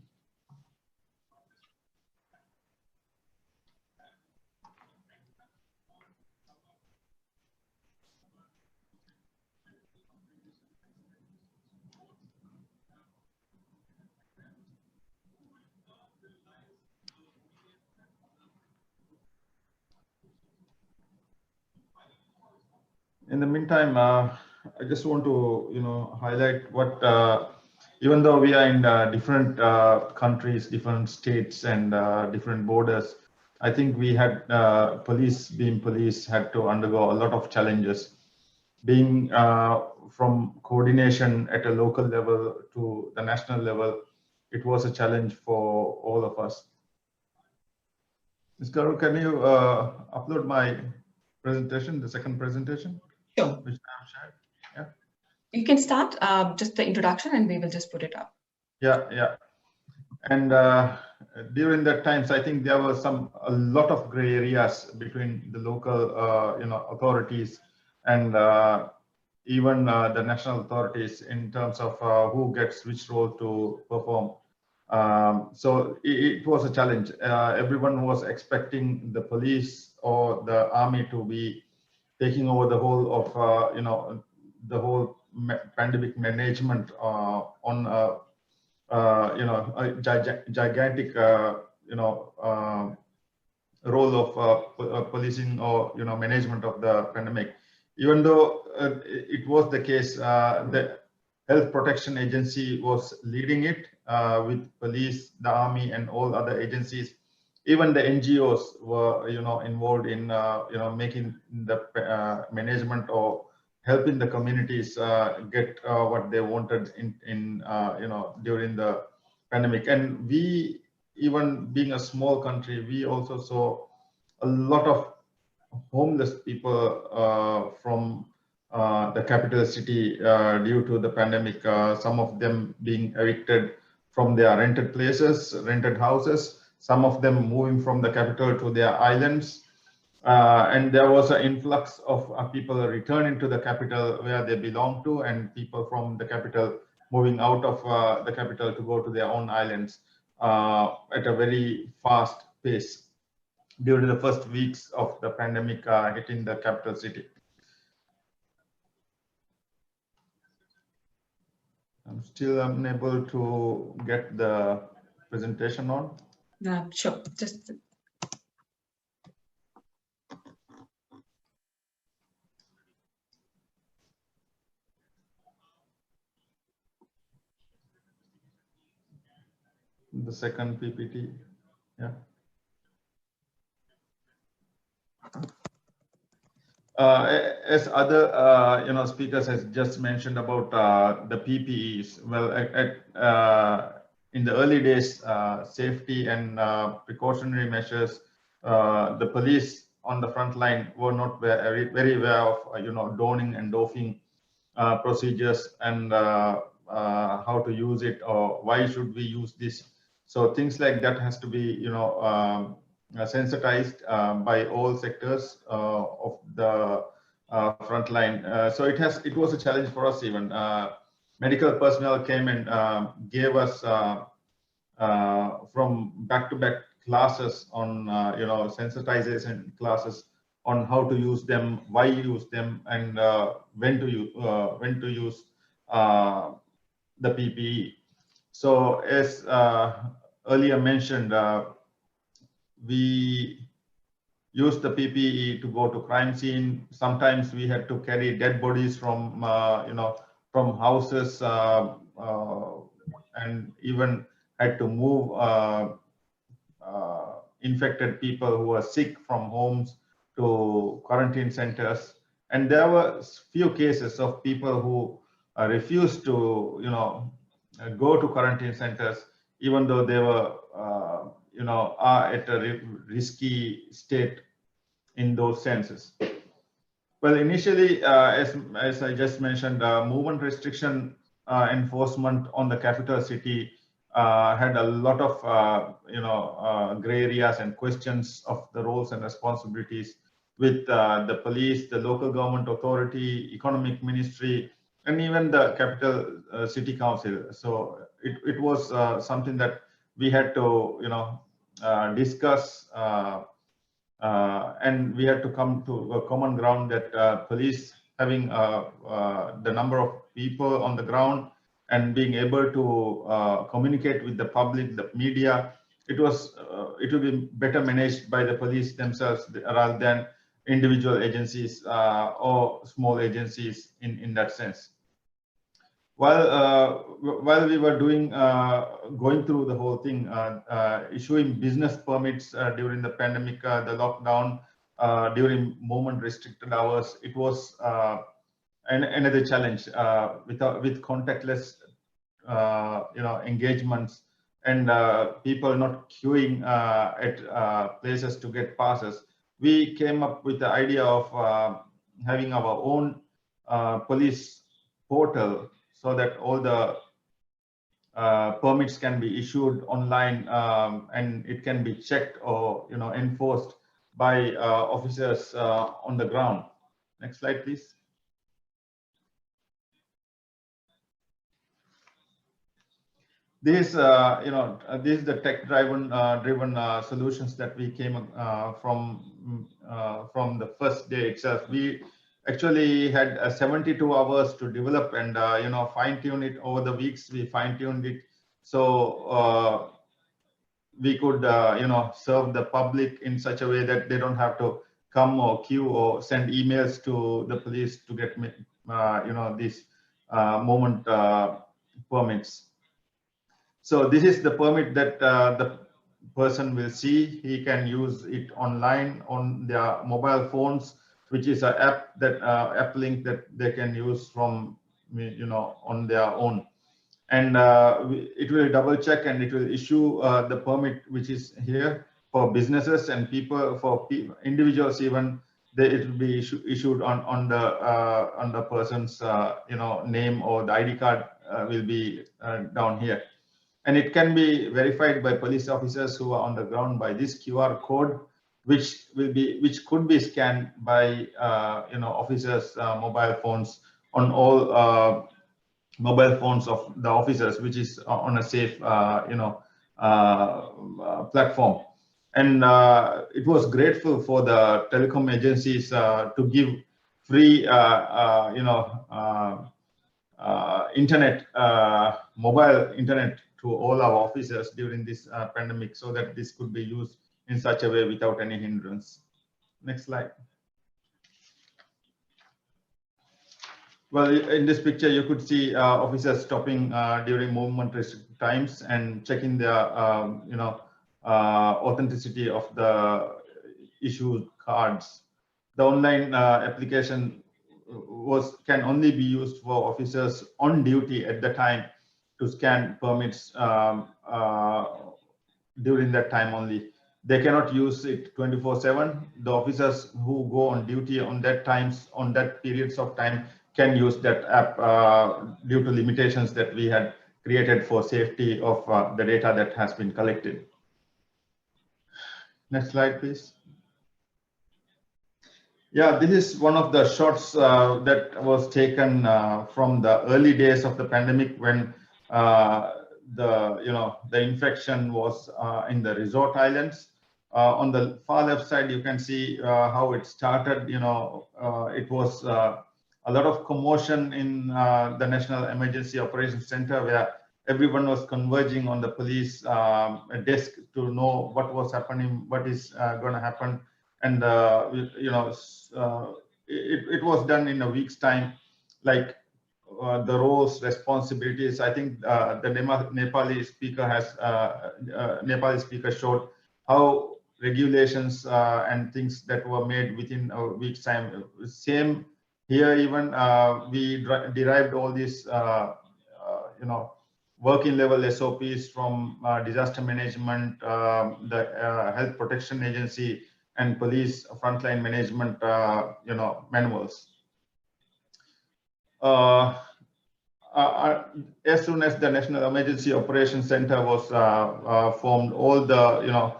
In the meantime, I just want to, highlight what, even though we are in different countries, different states, and different borders, I think we had being police, had to undergo a lot of challenges. Being from coordination at a local level to the national level, it was a challenge for all of us. Ms. Garoo, can you upload my presentation, the second presentation?
Sure.
Which I have shared. Yeah.
You can start just the introduction, and we will just put it up.
Yeah. And during that times, I think there was a lot of gray areas between the local, authorities and even the national authorities in terms of who gets which role to perform. So it was a challenge. Everyone was expecting the police or the army to be taking over the whole of, the whole pandemic management on a gigantic, role of policing or, management of the pandemic. Even though it was the case, the Health Protection Agency was leading it with police, the army, and all other agencies. Even the NGOs were, involved in, making the management or helping the communities get what they wanted in during the pandemic. And we, even being a small country, we also saw a lot of homeless people from the capital city due to the pandemic. Some of them being evicted from their rented places, rented houses. Some of them moving from the capital to their islands. And there was an influx of people returning to the capital where they belong to, and people from the capital moving out of the capital to go to their own islands at a very fast pace during the first weeks of the pandemic hitting the capital city. I'm still unable to get the presentation on.
Sure, just.
The second PPT, yeah. As other speakers has just mentioned about the PPEs. Well, in the early days, safety and precautionary measures, the police on the front line were not very aware of donning and doffing procedures and how to use it, or why should we use this. So things like that has to be sensitized by all sectors of the front line. So it was a challenge for us even. Medical personnel came and gave us from back-to-back classes on sensitization classes on how to use them, why use them, and when to use the PPE. So as earlier mentioned, we used the PPE to go to crime scene. Sometimes we had to carry dead bodies from from houses, and even had to move infected people who were sick from homes
to quarantine centers. And there were few cases of people who refused to, go to quarantine centers, even though they were, are at a risky state in those senses. Well, initially, as I just mentioned, movement restriction enforcement on the capital city had a lot of, gray areas and questions of the roles and responsibilities with the police, the local government authority, economic ministry, and even the capital city council. So it was something that we had to, discuss, and we had to come to a common ground that police having the number of people on the ground and being able to communicate with the public, the media, it will be better managed by the police themselves rather than individual agencies or small agencies in that sense. While we were going through the whole thing, issuing business permits during the pandemic, the lockdown, during movement restricted hours, it was another challenge with contactless, engagements and people not queuing at places to get passes. We came up with the idea of having our own police portal, so that all the permits can be issued online, and it can be checked or enforced by officers on the ground. Next slide, please. This, this is the tech-driven solutions that we came from the first day itself. We actually had 72 hours to develop and fine-tune it over the weeks. We fine-tuned it so we could serve the public in such a way that they don't have to come or queue or send emails to the police to get these movement permits. So this is the permit that the person will see. He can use it online on their mobile phones, which is an app that app link that they can use from on their own, and it will double check and it will issue the permit, which is here for businesses and people, for individuals even. It will be issued on the person's name, or the ID card will be down here, and it can be verified by police officers who are on the ground by this QR code, which could be scanned by officers' mobile phones on all mobile phones of the officers, which is on a safe platform. And it was grateful for the telecom agencies to give free internet, mobile internet to all our officers during this pandemic, so that this could be used in such a way without any hindrance. Next slide. Well, in this picture, you could see officers stopping during movement restricted times and checking their, authenticity of the issued cards. The online application can only be used for officers on duty at the time to scan permits during that time only. They cannot use it 24/7. The officers who go on duty on that periods of time can use that app due to limitations that we had created for safety of the data that has been collected. Next slide, please. Yeah, this is one of the shots that was taken from the early days of the pandemic, when the infection was in the resort islands. On the far left side, you can see how it started. It was a lot of commotion in the National Emergency Operations Center, where everyone was converging on the police desk to know what was happening, what is going to happen. And, it was done in a week's time, like the roles, responsibilities. I think the Nepali speaker showed how regulations and things that were made within a week's time. Same here, even we derived all these, working level SOPs from disaster management, the health protection agency, and police frontline management, manuals. As soon as the National Emergency Operations Center was formed, all the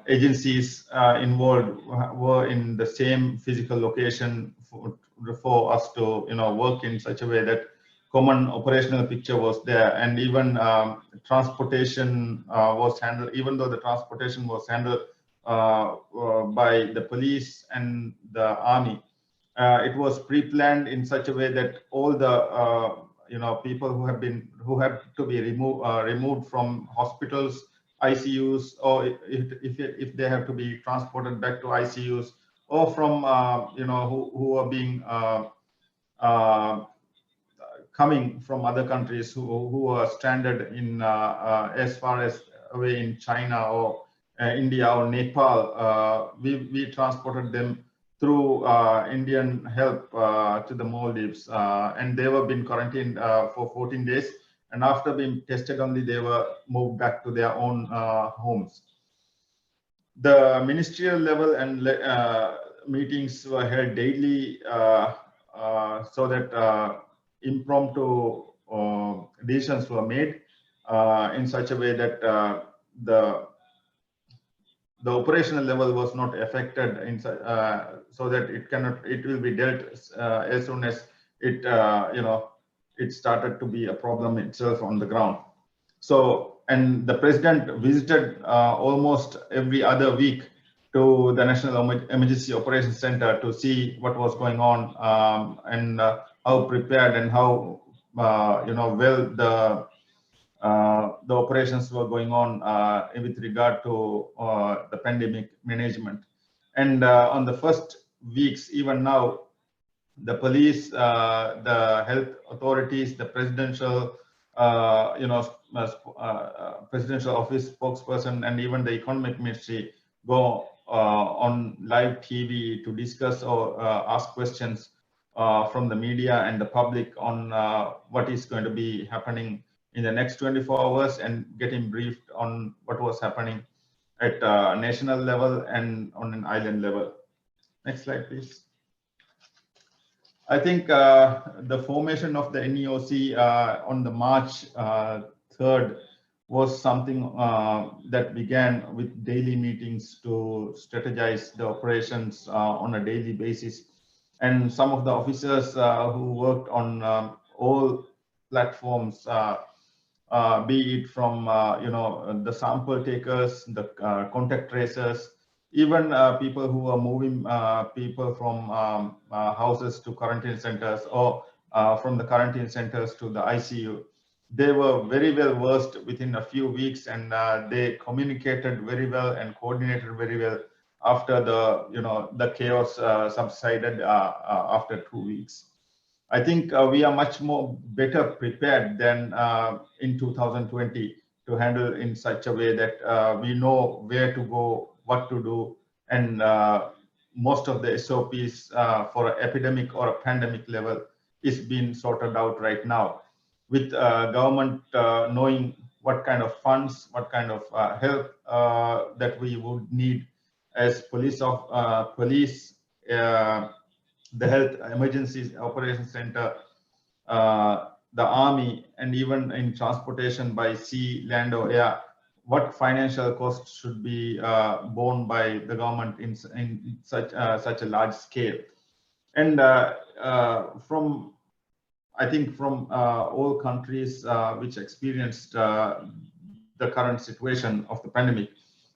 agencies involved were in the same physical location for us to work in such a way that common operational picture was there, and even transportation was handled. Even though the transportation was handled by the police and the army, it was pre-planned in such a way that all the people who have to be removed from hospitals, ICUs, or if they have to be transported back to ICUs, or from who are being coming from other countries who are stranded in as far as away in China or India or Nepal, we transported them through Indian help to the Maldives, and they were being quarantined for 14 days. And after being tested only, they were moved back to their own homes. The ministerial level and meetings were held daily so that impromptu decisions were made in such a way that the operational level was not affected so that it will be dealt as soon as it it started to be a problem itself on the ground. So, and the president visited almost every other week to the National Emergency Operations Center to see what was going on and how prepared and how well the operations were going on with regard to the pandemic management. And on the first weeks, even now, the police, the health authorities, the presidential, presidential office spokesperson, and even the economic ministry go on live TV to discuss or ask questions from the media and the public on what is going to be happening in the next 24 hours and getting briefed on what was happening at national level and on an island level. Next slide, please. I think the formation of the NEOC on the March 3rd was something that began with daily meetings to strategize the operations on a daily basis. And some of the officers who worked on all platforms, be it from the sample takers, the contact tracers, even people who are moving people from houses to quarantine centers or from the quarantine centers to the ICU. They were very well versed within a few weeks, and they communicated very well and coordinated very well after the chaos subsided after 2 weeks. I think we are much more better prepared than in 2020 to handle in such a way that we know where to go, what to do, and most of the SOPs for an epidemic or a pandemic level is being sorted out right now, with government knowing what kind of funds, what kind of help that we would need as police, the Health Emergency Operations Center, the Army, and even in transportation by sea, land, or air. What financial costs should be borne by the government in such a large scale? And from all countries which experienced the current situation of the pandemic,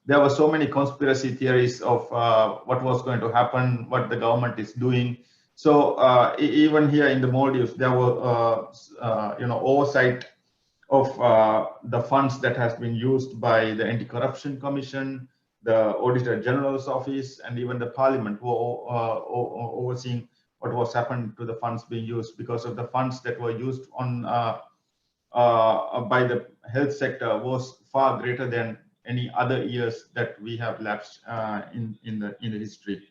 there were so many conspiracy theories of what was going to happen, what the government is doing. So even here in the Maldives, there were oversight of the funds that has been used by the Anti-Corruption Commission, the Auditor General's Office, and even the Parliament who are overseeing what was happened to the funds being used, because of the funds that were used on by the health sector was far greater than any other years that we have lapsed in the history.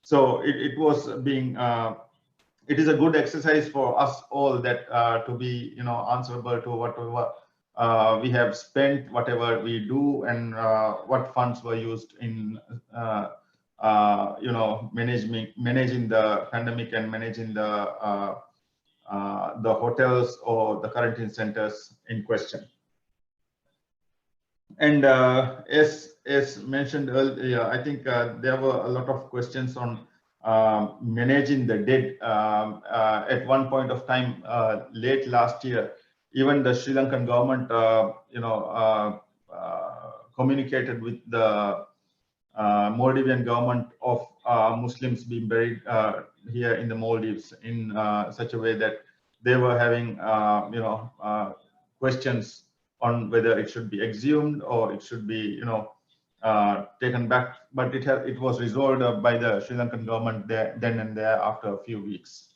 So it was being it is a good exercise for us all that to be answerable to whatever we have spent, whatever we do, and what funds were used in managing the pandemic and managing the hotels or the quarantine centers in question. And as mentioned earlier, I think there were a lot of questions on managing the dead. At one point of time, late last year, even the Sri Lankan government, communicated with the Maldivian government of Muslims being buried here in the Maldives in such a way that they were having, questions on whether it should be exhumed or it should be, taken back. But it was resolved by the Sri Lankan government there, then and there after a few weeks.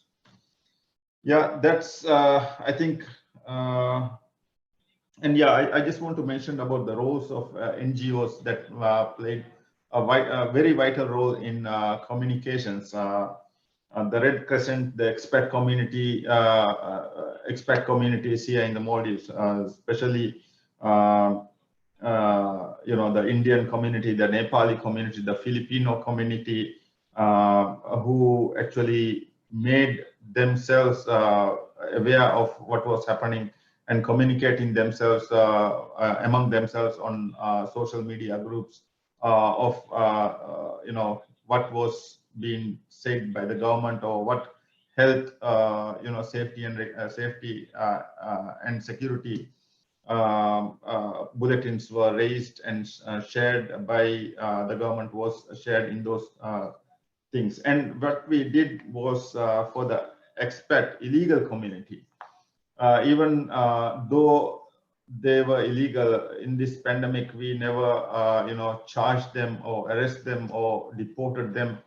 Yeah, that's I think. And yeah, I just want to mention about the roles of NGOs that played a very vital role in communications. The Red Crescent, the expat communities here in the Maldives, especially the Indian community, the Nepali community, the Filipino community, who actually made themselves aware of what was happening and communicating themselves among themselves on social media groups of what was being said by the government, or what health safety and security bulletins were raised and shared by the government, was shared in those things. And what we did was for the expat illegal community, even though they were illegal in this pandemic, we never charged them or arrest them or deported them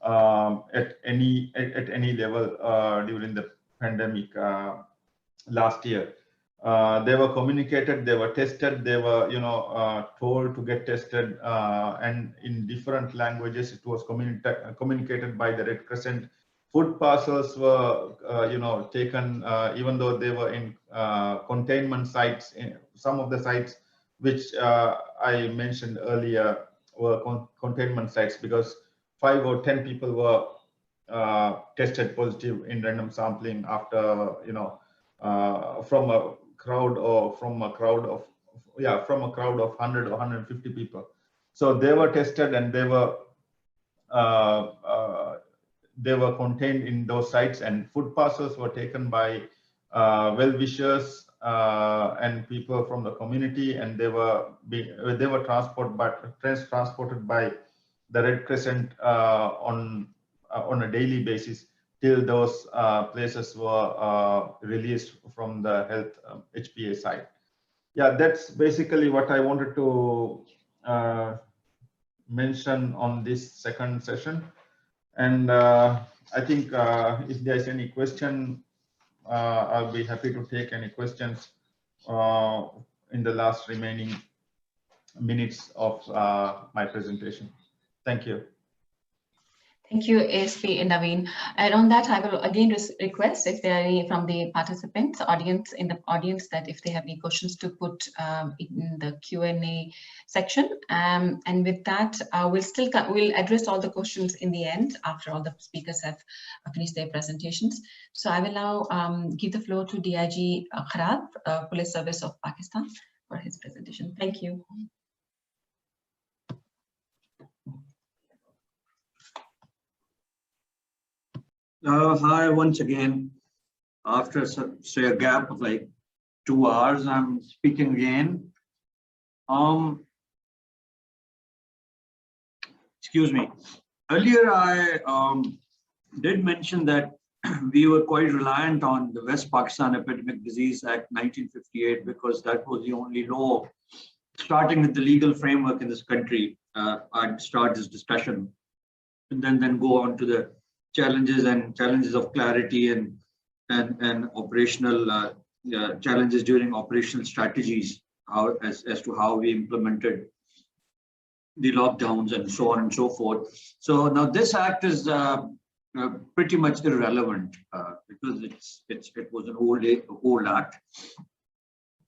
at any level during the pandemic last year. They were communicated, they were tested, they were told to get tested, and in different languages it was communicated by the Red Crescent. Food parcels were taken, even though they were in containment sites. In some of the sites which I mentioned earlier were containment sites, because 5 or 10 people were tested positive in random sampling after from a crowd of 100 or 150 people. So they were tested and they were contained in those sites, and food parcels were taken by well-wishers and people from the community, and they were transported by the Red Crescent on a daily basis till those places were released from the health HPA side. Yeah, that's basically what I wanted to mention on this second session. And I think if there's any question, I'll be happy to take any questions in the last remaining minutes of my presentation. Thank you.
Thank you, ASP Naveen. And on that, I will again request if there are any from the participants, in the audience, that if they have any questions to put in the Q&A section. And with that, we'll address all the questions in the end after all the speakers have finished their presentations. So I will now give the floor to DIG Kharal, Police Service of Pakistan, for his presentation. Thank you.
Hi, once again. After say a gap of like 2 hours, I'm speaking again. Excuse me. Earlier, I did mention that we were quite reliant on the West Pakistan Epidemic Disease Act 1958, because that was the only law starting with the legal framework in this country. I'd start this discussion and then go on to the challenges of clarity and operational challenges during operational strategies, as to how we implemented the lockdowns and so on and so forth. So now this act is pretty much irrelevant because it was an old act,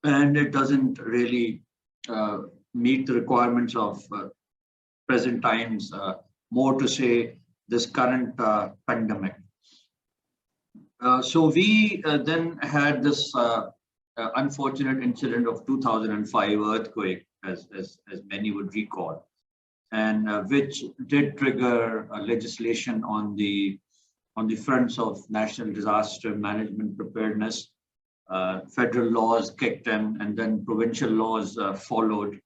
and it doesn't really meet the requirements of present times, more to say this current pandemic. So we then had this unfortunate incident of 2005 earthquake, as many would recall, and which did trigger legislation on the fronts of national disaster management preparedness. Federal laws kicked in, and then provincial laws followed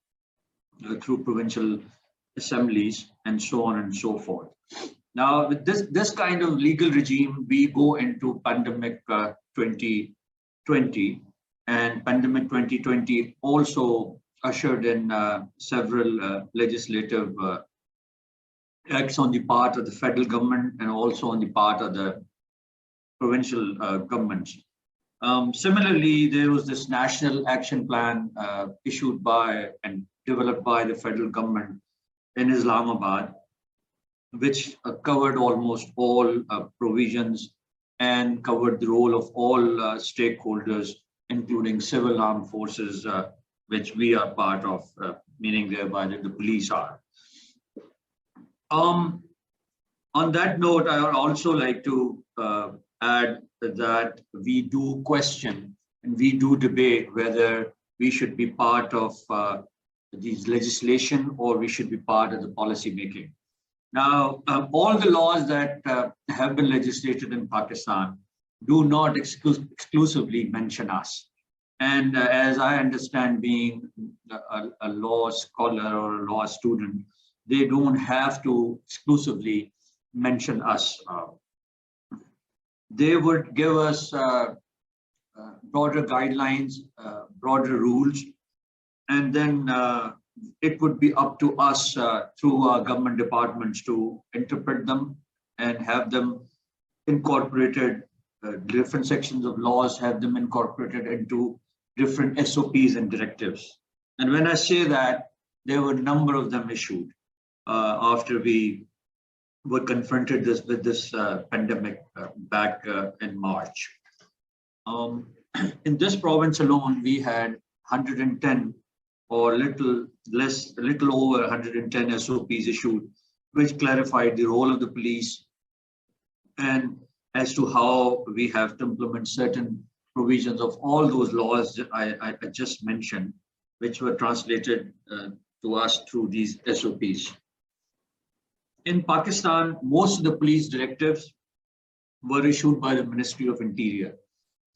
through provincial assemblies, and so on and so forth. Now, with this kind of legal regime, we go into pandemic 2020, and pandemic 2020 also ushered in several legislative acts on the part of the federal government and also on the part of the provincial governments. Similarly, there was this national action plan issued by and developed by the federal government in Islamabad, which covered almost all provisions and covered the role of all stakeholders, including civil armed forces, which we are part of, meaning thereby that the police are. On that note, I would also like to add that we do question and we do debate whether we should be part of these legislation or we should be part of the policy making. Now, all the laws that have been legislated in Pakistan do not exclusively mention us. And as I understand, being a law scholar or a law student, they don't have to exclusively mention us. They would give us broader guidelines, broader rules, and then it would be up to us through our government departments to interpret them and have them incorporated, different sections of laws, have them incorporated into different SOPs and directives. And when I say that, there were a number of them issued after we were confronted with this pandemic back in March. In this province alone, we had 110 or little over 110 SOPs issued, which clarified the role of the police and as to how we have to implement certain provisions of all those laws that I just mentioned, which were translated to us through these SOPs. In Pakistan, most of the police directives were issued by the Ministry of Interior.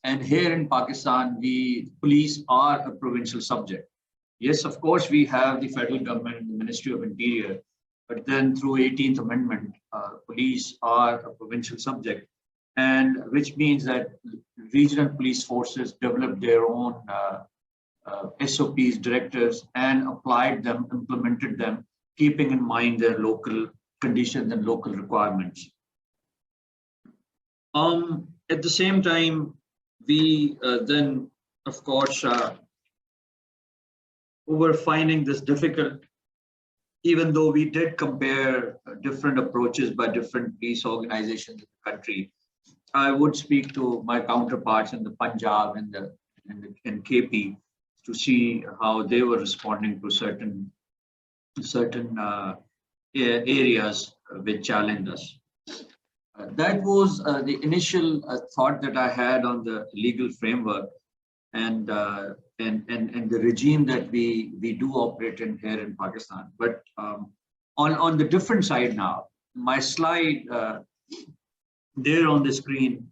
And here in Pakistan, the police are a provincial subject. Yes, of course, we have the federal government and the Ministry of Interior, but then through 18th Amendment, police are a provincial subject, and which means that regional police forces developed their own SOPs, directives, and applied them, implemented them, keeping in mind their local conditions and local requirements. At the same time, we then, of course, were finding this difficult, even though we did compare different approaches by different police organizations in the country. I would speak to my counterparts in the Punjab and in KP to see how they were responding to certain areas which challenged us. That was the initial thought that I had on the legal framework and the regime that we do operate in here in Pakistan. But on the different side now, my slide there on the screen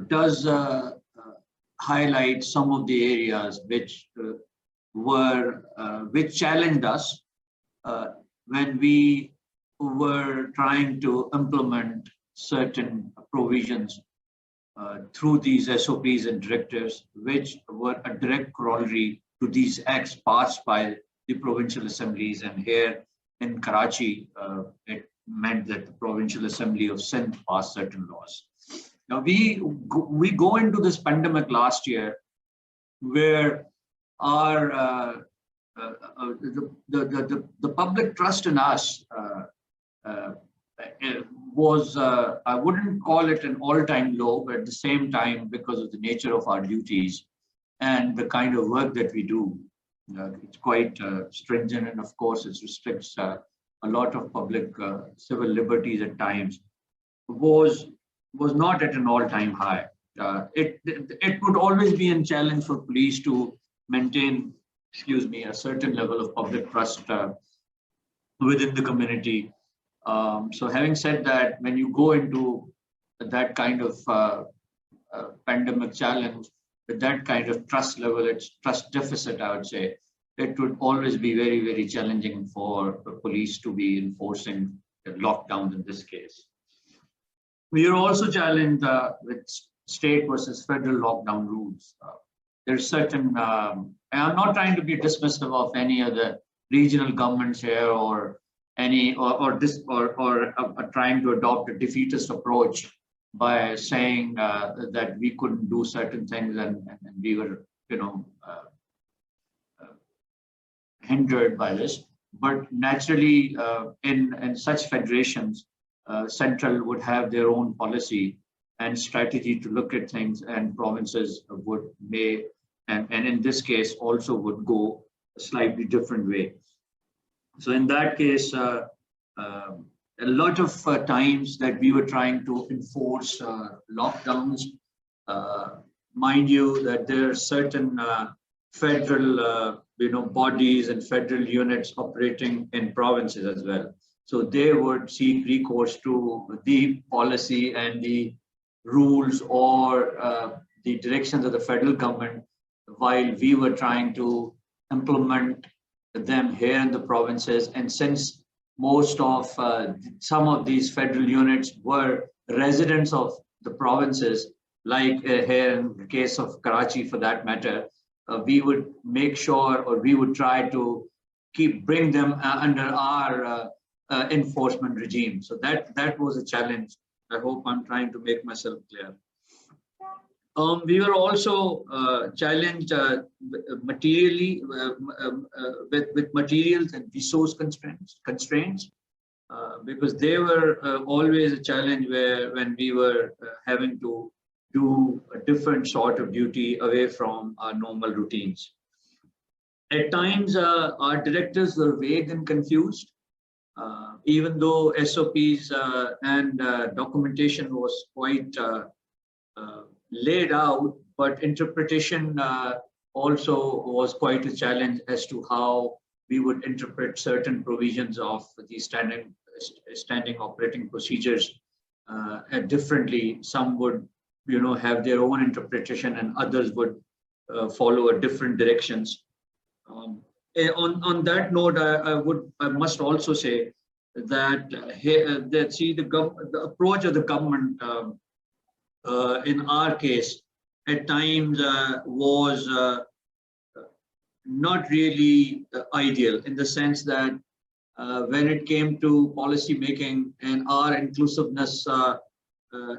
does highlight some of the areas which challenged us when we were trying to implement certain provisions through these SOPs and directives, which were a direct corollary to these acts passed by the provincial assemblies. And here in Karachi, it meant that the Provincial Assembly of Sindh passed certain laws. Now we go into this pandemic last year, where our the public trust in us was, I wouldn't call it an all-time low, but at the same time, because of the nature of our duties and the kind of work that we do, it's quite stringent, and of course it restricts a lot of public civil liberties at times, was not at an all-time high. It would always be a challenge for police to maintain, a certain level of public trust within the community. So having said that, when you go into that kind of pandemic challenge, with that kind of trust level, it's trust deficit, I would say, it would always be very, very challenging for police to be enforcing lockdowns in this case. We are also challenged with state versus federal lockdown rules. There's certain, and I'm not trying to be dismissive of any of the regional governments here or any or trying to adopt a defeatist approach by saying that we couldn't do certain things and we were, hindered by this. But naturally, in such federations, Central would have their own policy and strategy to look at things, and provinces may, and in this case also would go a slightly different way. So in that case, a lot of times that we were trying to enforce lockdowns, mind you that there are certain federal bodies and federal units operating in provinces as well. So they would seek recourse to the policy and the rules or the directions of the federal government, while we were trying to implement them here in the provinces. And since most of some of these federal units were residents of the provinces, like here in the case of Karachi for that matter, we would make sure, or we would try to bring them under our enforcement regime. So that was a challenge. I hope I'm trying to make myself clear. We were also challenged materially with materials and resource constraints because they were always a challenge when we were having to do a different sort of duty away from our normal routines. At times, our directives were vague and confused, even though SOPs and documentation was quite laid out, but interpretation also was quite a challenge as to how we would interpret certain provisions of the standing operating procedures differently. Some would, have their own interpretation, and others would follow a different directions. On that note, I must also say that the approach of the government in our case at times was not really ideal, in the sense that when it came to policy making and our inclusiveness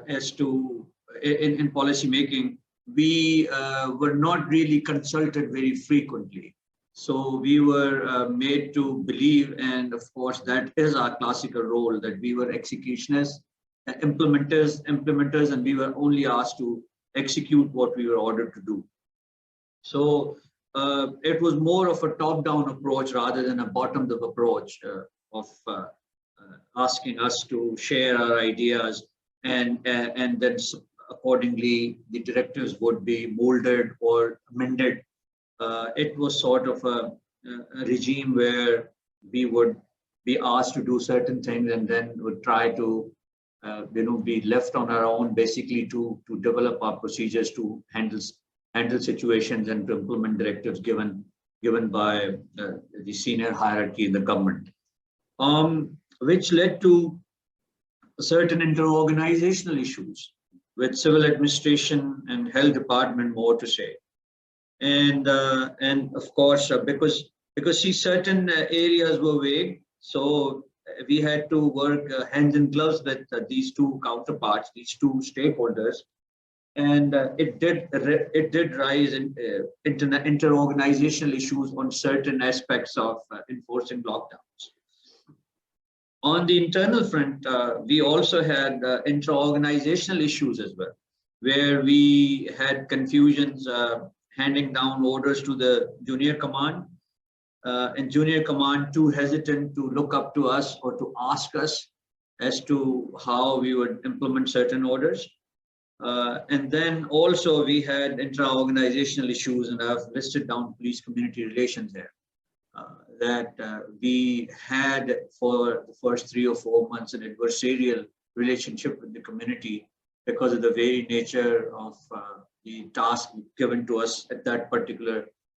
as to in policy making, we were not really consulted very frequently. So we were made to believe, and of course that is our classical role, that we were executioners, implementers, and we were only asked to execute what we were ordered to do. So it was more of a top-down approach rather than a bottom-up approach of asking us to share our ideas, and then accordingly the directives would be molded or amended. It was sort of a regime where we would be asked to do certain things and then would try to be left on our own, basically to develop our procedures to handle situations and to implement directives given by the senior hierarchy in the government, which led to certain inter-organizational issues with civil administration and health department, more to say. And of course, because certain areas were vague, so we had to work hand in gloves with these two counterparts, these two stakeholders, and it did rise in inter-organizational issues on certain aspects of enforcing lockdowns. On the internal front, we also had intra-organizational issues as well, where we had confusions handing down orders to the junior command, and junior command too hesitant to look up to us or to ask us as to how we would implement certain orders. And then also we had intra-organizational issues, and I've listed down police community relations there, that we had for the first 3 or 4 months an adversarial relationship with the community because of the very nature of the task given to us at that particular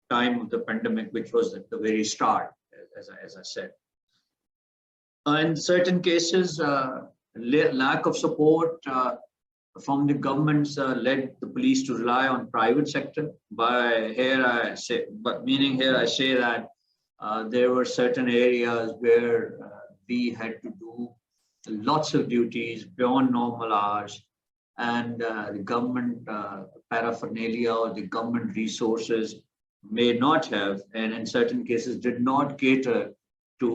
time of the pandemic, which was at the very start, as I said. In certain cases, lack of support from the governments led the police to rely on private sector. Here I say that there were certain areas where we had to do lots of duties beyond normal hours, and the government paraphernalia or the government resources may not have, and in certain cases did not cater to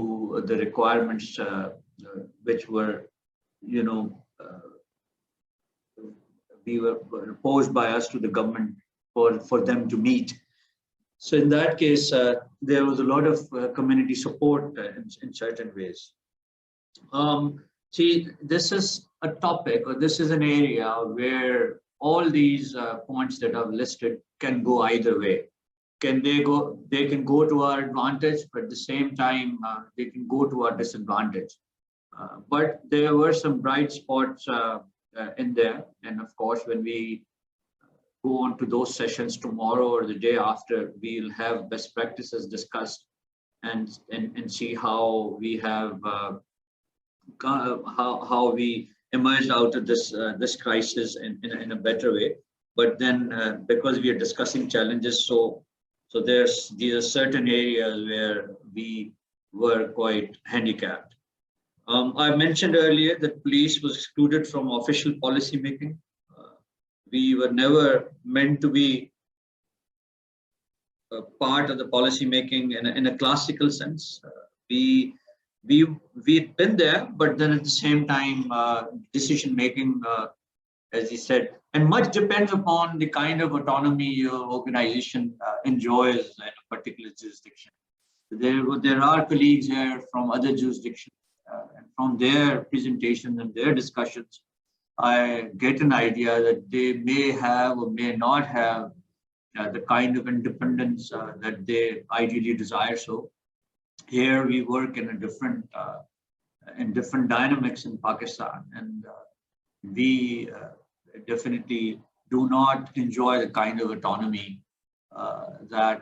the requirements which were, we were posed by us to the government for them to meet. So in that case, there was a lot of community support in certain ways. See, this is a topic, or this is an area where all these points that I've listed can go either way. They can go to our advantage, but at the same time, they can go to our disadvantage. But there were some bright spots in there. And of course, when we go on to those sessions tomorrow or the day after, we'll have best practices discussed and see how we have how we emerged out of this crisis in a better way. But then because we are discussing challenges, so these are certain areas where we were quite handicapped. I mentioned earlier that police was excluded from official policy making. We were never meant to be a part of the policy making in a classical sense. We've been there, but then at the same time, decision making, as he said, and much depends upon the kind of autonomy your organization enjoys in a particular jurisdiction. There are colleagues here from other jurisdictions, and from their presentations and their discussions, I get an idea that they may have or may not have the kind of independence that they ideally desire. So here we work in a different dynamics in Pakistan, and we definitely do not enjoy the kind of autonomy that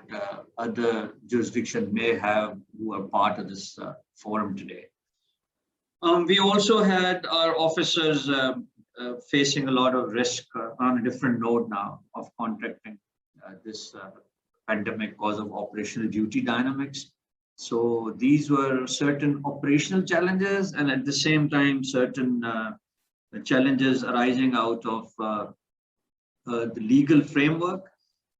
other jurisdictions may have who are part of this forum today. We also had our officers facing a lot of risk on a different note now of contracting this pandemic because of operational duty dynamics. So these were certain operational challenges, and at the same time, certain challenges arising out of the legal framework.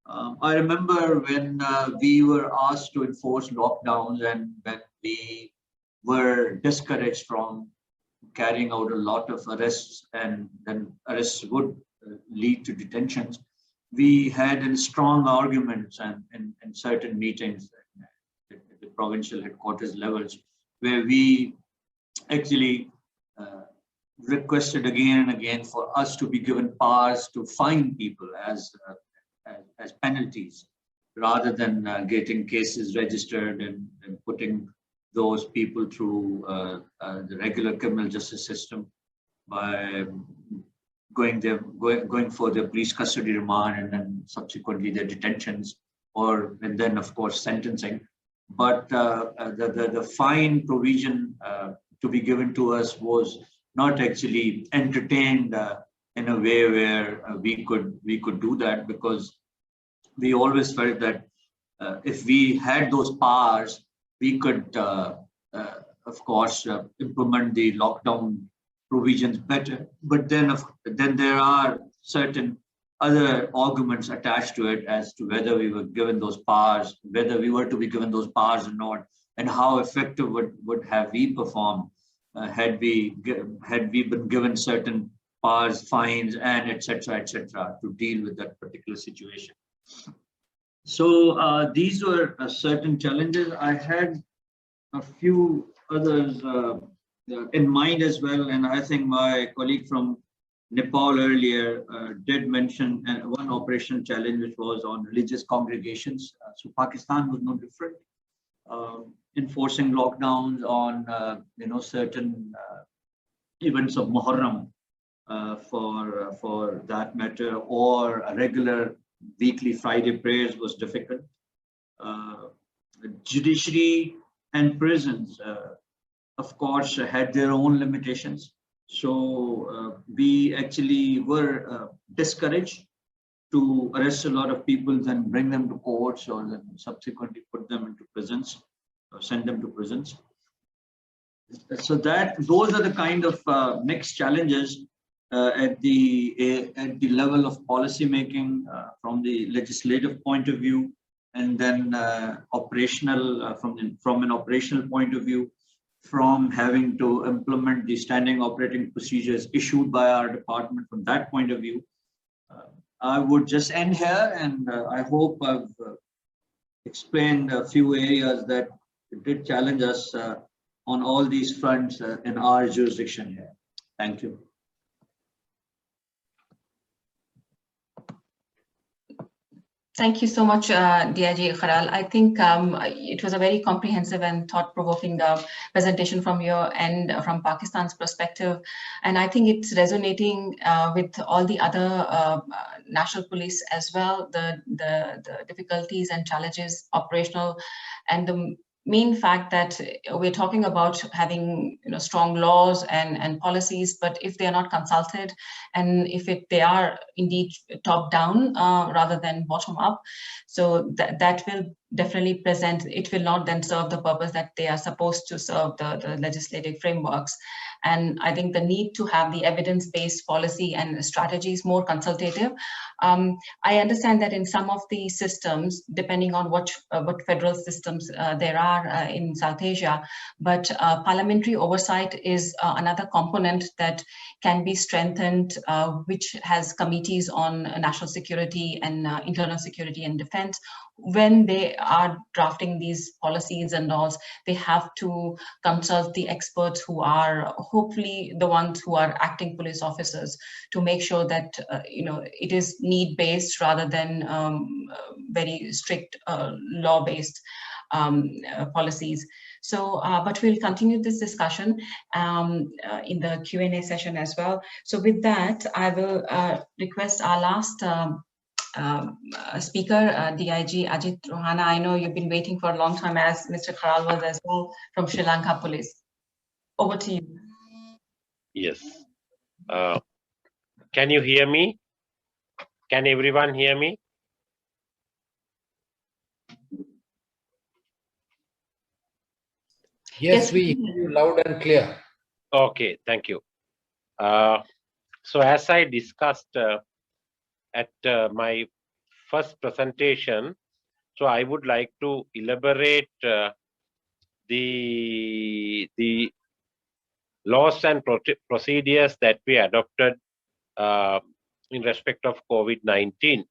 I remember when we were asked to enforce lockdowns, and when we were discouraged from carrying out a lot of arrests, and then arrests would lead to detentions. We had strong arguments and in certain meetings at the provincial headquarters levels, where we actually requested again and again for us to be given powers to fine people as penalties, rather than getting cases registered and putting those people through the regular criminal justice system by going for their police custody remand and then subsequently their detentions, and then of course sentencing. But the fine provision to be given to us was not actually entertained in a way where we could do that, because we always felt that if we had those powers, we could, of course, implement the lockdown provisions better. But then there are certain other arguments attached to it as to whether we were given those powers, whether we were to be given those powers or not, and how effective would have we performed had we been given certain powers, fines, and etc., to deal with that particular situation. So these were certain challenges. I had a few others in mind as well, and I think my colleague from Nepal earlier did mention one operational challenge, which was on religious congregations. So Pakistan was no different, enforcing lockdowns on certain events of Muharram, for that matter, or a regular weekly Friday prayers was difficult. Judiciary and prisons, of course, had their own limitations. So we actually were discouraged to arrest a lot of people, then bring them to courts, or then subsequently put them into prisons, or send them to prisons. So those are the kind of mixed challenges at the level of policy making from the legislative point of view, and then operational from an operational point of view, from having to implement the standing operating procedures issued by our department from that point of view. I would just end here, and I hope I've explained a few areas that did challenge us on all these fronts in our jurisdiction here. Thank you.
Thank you so much, DIG Kharal. I think it was a very comprehensive and thought-provoking presentation from your end, from Pakistan's perspective. And I think it's resonating with all the other national police as well, the difficulties and challenges, operational, and the main fact that we're talking about having strong laws and policies, but if they are not consulted, and if they are indeed top down rather than bottom up, so that will definitely it will not then serve the purpose that they are supposed to serve, the legislative frameworks. And I think the need to have the evidence-based policy and strategies more consultative. I understand that in some of the systems, depending on what federal systems there are in South Asia, but parliamentary oversight is another component that can be strengthened, which has committees on national security and internal security and defense. When they are drafting these policies and laws, they have to consult the experts who are hopefully the ones who are acting police officers, to make sure that it is need-based rather than very strict law-based policies. So, but we'll continue this discussion in the Q&A session as well. So with that, I will request our last speaker, DIG Ajith Rohana. I know you've been waiting for a long time, as Mr. Kharal was as well, from Sri Lanka Police. Over to you.
Yes. Can you hear me? Can everyone hear me?
Yes, we hear you loud and clear.
Okay, thank you. So as I discussed at my first presentation, so I would like to elaborate the laws and procedures that we adopted in respect of COVID-19.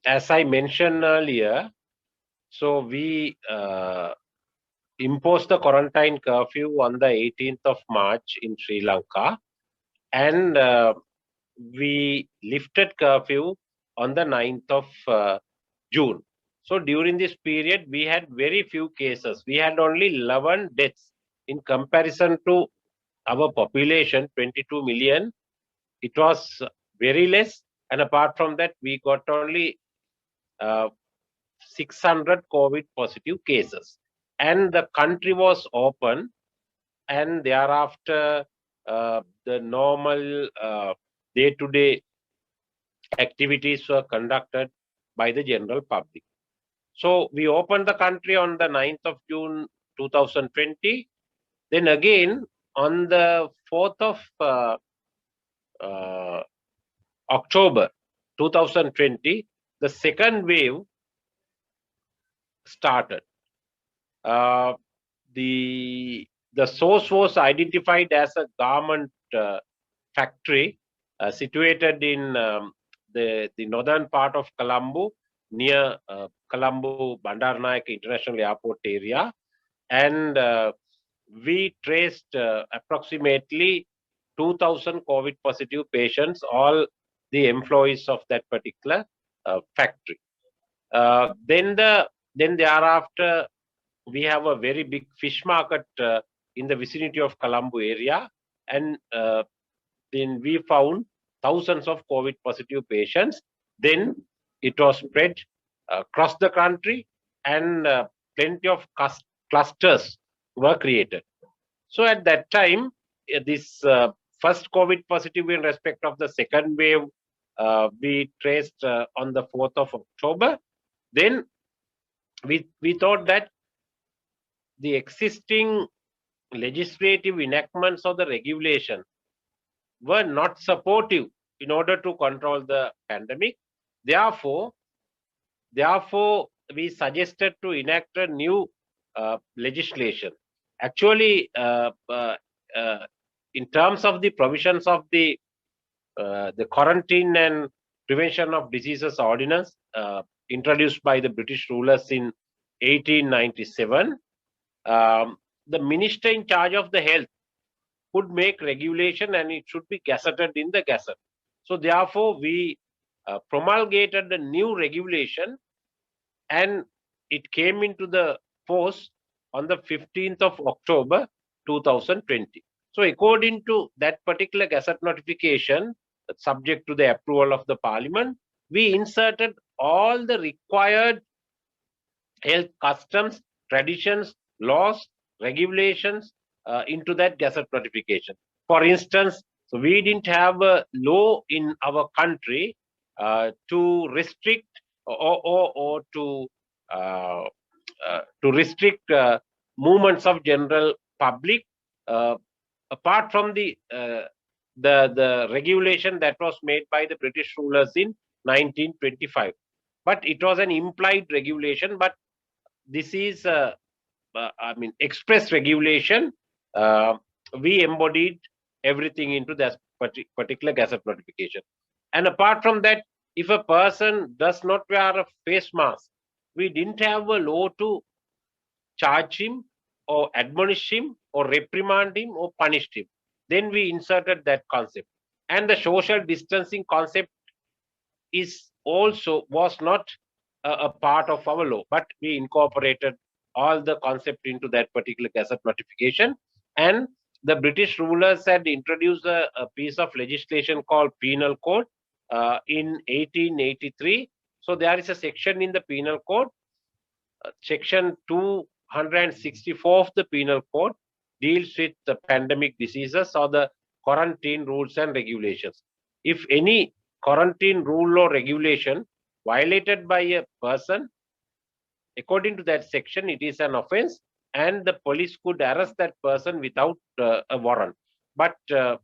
As I mentioned earlier, so we imposed the quarantine curfew on the 18th of March in Sri Lanka, and we lifted curfew on the 9th of June. So during this period, we had very few cases. We had only 11 deaths in comparison to our population, 22 million. It was very less. And apart from that, we got only 600 COVID positive cases. And the country was open, and thereafter the normal day-to-day activities were conducted by the general public. So we opened the country on the 9th of June 2020. Then again, on the 4th of October 2020, the second wave started. The source was identified as a garment factory situated in the northern part of Colombo, near Colombo Bandaranaike International Airport area, and we traced approximately 2,000 COVID positive patients, all the employees of that particular factory. Then thereafter, we have a very big fish market in the vicinity of Colombo area, and then we found thousands of COVID positive patients. Then it was spread across the country, and plenty of clusters were created. So at that time, this first COVID positive in respect of the second wave, we traced on the 4th of October. Then we thought that the existing legislative enactments of the regulation were not supportive in order to control the pandemic. Therefore, we suggested to enact a new legislation. Actually, in terms of the provisions of the Quarantine and Prevention of Diseases Ordinance, introduced by the British rulers in 1897, the minister in charge of the health could make regulation, and it should be gazetted in the Gazette. So therefore, we promulgated the new regulation, and it came into the force on the 15th of October 2020. So according to that particular Gazette notification, subject to the approval of the Parliament, we inserted all the required health customs, traditions, laws, regulations into that Gazette notification. For instance, so we didn't have a law in our country to restrict or to restrict movements of general public, apart from the regulation that was made by the British rulers in 1925. But it was an implied regulation, but this is express regulation. We embodied everything into that particular Gazette notification. And apart from that, if a person does not wear a face mask, we didn't have a law to charge him or admonish him or reprimand him or punish him. Then we inserted that concept. And the social distancing concept was not a part of our law, but we incorporated all the concept into that particular Gazette notification. And the British rulers had introduced a piece of legislation called Penal Code in 1883. So there is a section in the Penal Code, section 264 of the Penal Code deals with the pandemic diseases or the quarantine rules and regulations. If any quarantine rule or regulation violated by a person, according to that section, it is an offense, and the police could arrest that person without a warrant. But that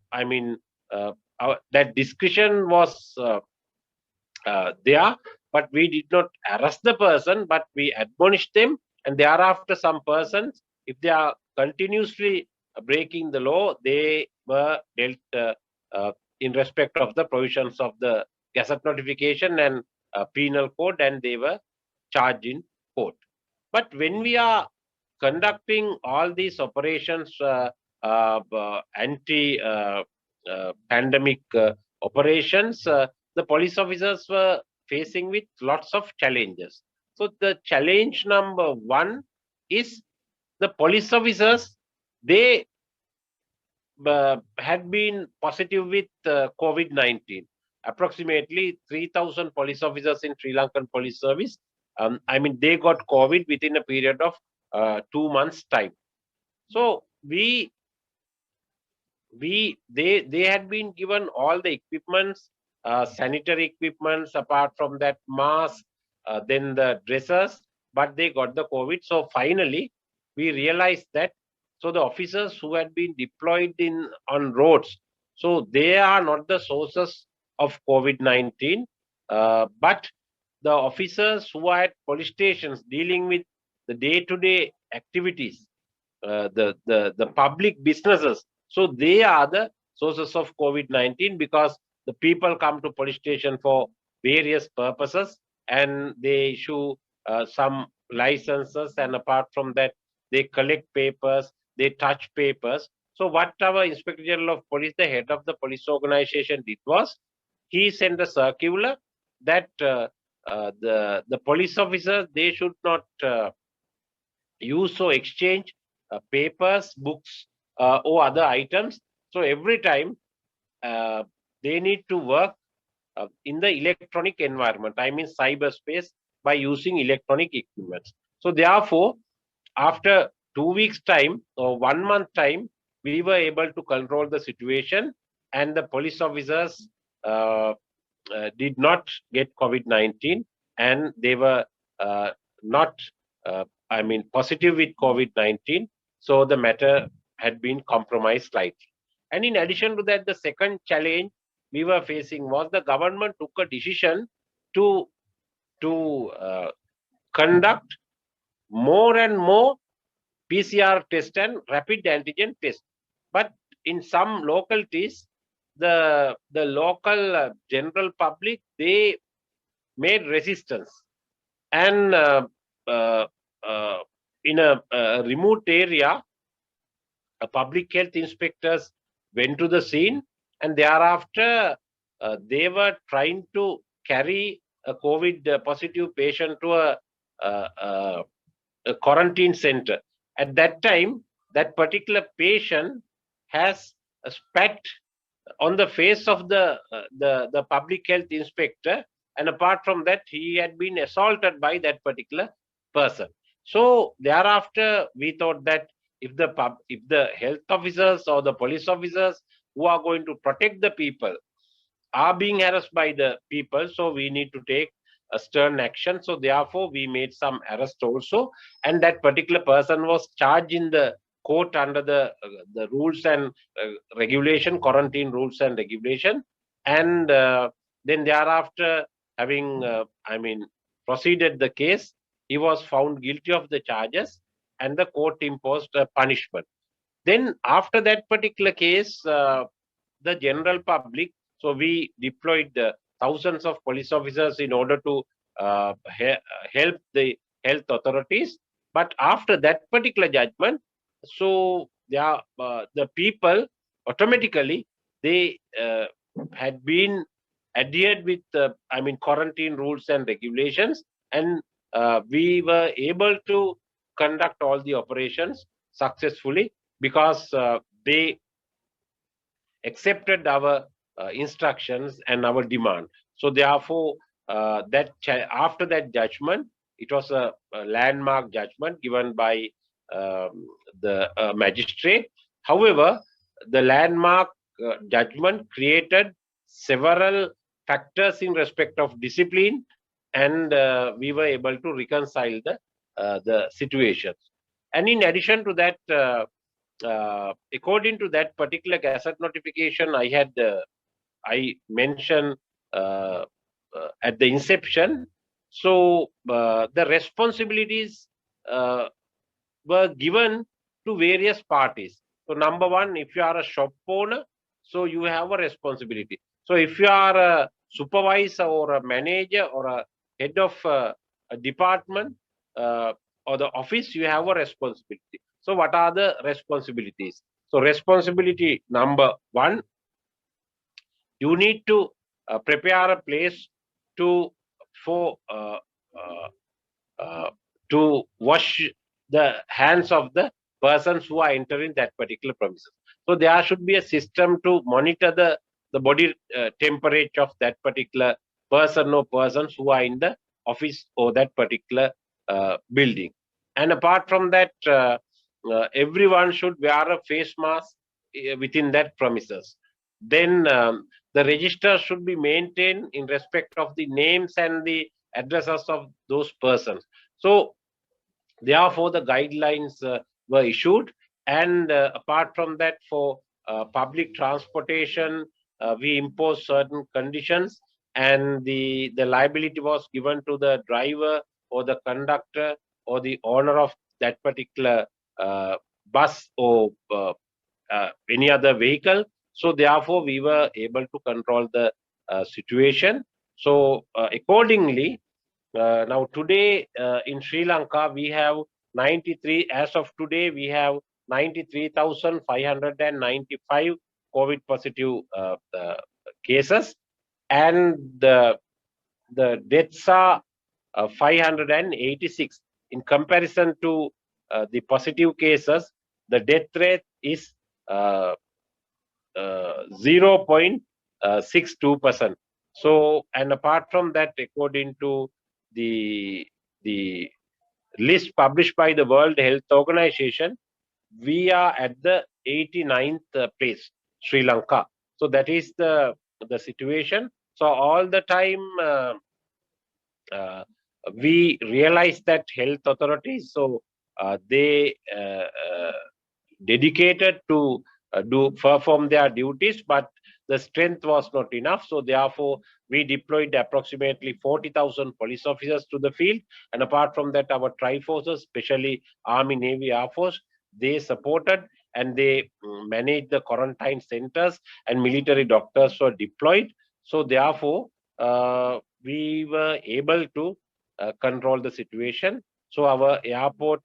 discretion was there, but we did not arrest the person, but we admonished them. And thereafter, some persons, if they are continuously breaking the law, they were dealt in respect of the provisions of the Gazette notification and Penal Code, and they were charged in court. But when we are conducting all these operations, anti-pandemic operations, the police officers were facing with lots of challenges. So the challenge number one is the police officers, they had been positive with COVID-19. Approximately 3,000 police officers in Sri Lankan Police Service, they got COVID within a period of 2 months' time. So they had been given all the equipments, sanitary equipments, apart from that, mask, then the dressers, but they got the COVID. So finally, we realized that So the officers who had been deployed on roads, so they are not the sources of COVID-19, but the officers who are at police stations dealing with the day-to-day activities, the public businesses. So they are the sources of COVID-19 because the people come to police station for various purposes and they issue some licenses, and apart from that, they collect papers, they touch papers. So what our Inspector General of Police, the head of the police organization, did was he sent a circular that the police officers, they should not use or exchange papers, books, or other items. So every time they need to work in the electronic environment, I mean cyberspace, by using electronic equipment. So therefore, after 2 weeks time or 1 month time, we were able to control the situation, and the police officers did not get COVID-19, and they were not positive with COVID-19. So the matter had been compromised slightly. And in addition to that, the second challenge we were facing was the government took a decision to conduct more and more PCR test and rapid antigen test. But in some localities, the local general public, they made resistance. And in a remote area, public health inspectors went to the scene, and thereafter they were trying to carry a COVID positive patient to a quarantine center. At that time, that particular patient has spat on the face of the public health inspector, and apart from that, he had been assaulted by that particular person. So thereafter, we thought that if the health officers or the police officers who are going to protect the people are being harassed by the people, so we need to take a stern action. So therefore, we made some arrest also, and that particular person was charged in the court under the rules and regulation, quarantine rules and regulation. And then thereafter, having proceeded the case, he was found guilty of the charges, and the court imposed a punishment. Then after that particular case, the general public, so we deployed thousands of police officers in order to help the health authorities. But after that particular judgment, so the people automatically, they had been adhered with quarantine rules and regulations, and we were able to conduct all the operations successfully because they accepted our instructions and our demand. So therefore, after that judgment, it was a landmark judgment given by the magistrate. However, the landmark judgment created several factors in respect of discipline, and we were able to reconcile the situations. And in addition to that, according to that particular gazette notification, I mentioned at the inception. So the responsibilities were given to various parties. So number one, if you are a shop owner, so you have a responsibility. So if you are a supervisor or a manager or a head of a department or the office, you have a responsibility. So what are the responsibilities? So responsibility number one, you need to prepare a place to wash the hands of the persons who are entering that particular premises. So there should be a system to monitor the body temperature of that particular person or persons who are in the office or that particular building. And apart from that, everyone should wear a face mask within that premises. Then the register should be maintained in respect of the names and the addresses of those persons. So therefore, the guidelines were issued, And apart from that, for public transportation, we imposed certain conditions, and the liability was given to the driver or the conductor or the owner of that particular bus or any other vehicle. So therefore, we were able to control the situation. So accordingly, now today in Sri Lanka, we have 93, as of today, we have 93,595 COVID positive cases, and the deaths are 586. In comparison to the positive cases, the death rate is 0.62%. So, and apart from that, according to the list published by the World Health Organization, we are at the 89th place, Sri Lanka. So that is the situation. So all the time we realize that health authorities, so they dedicated to perform their duties, but the strength was not enough. So therefore, we deployed approximately 40,000 police officers to the field. And apart from that, our tri-forces, especially Army, Navy, Air Force, they supported and they managed the quarantine centers, and military doctors were deployed. So therefore, we were able to control the situation. So our airport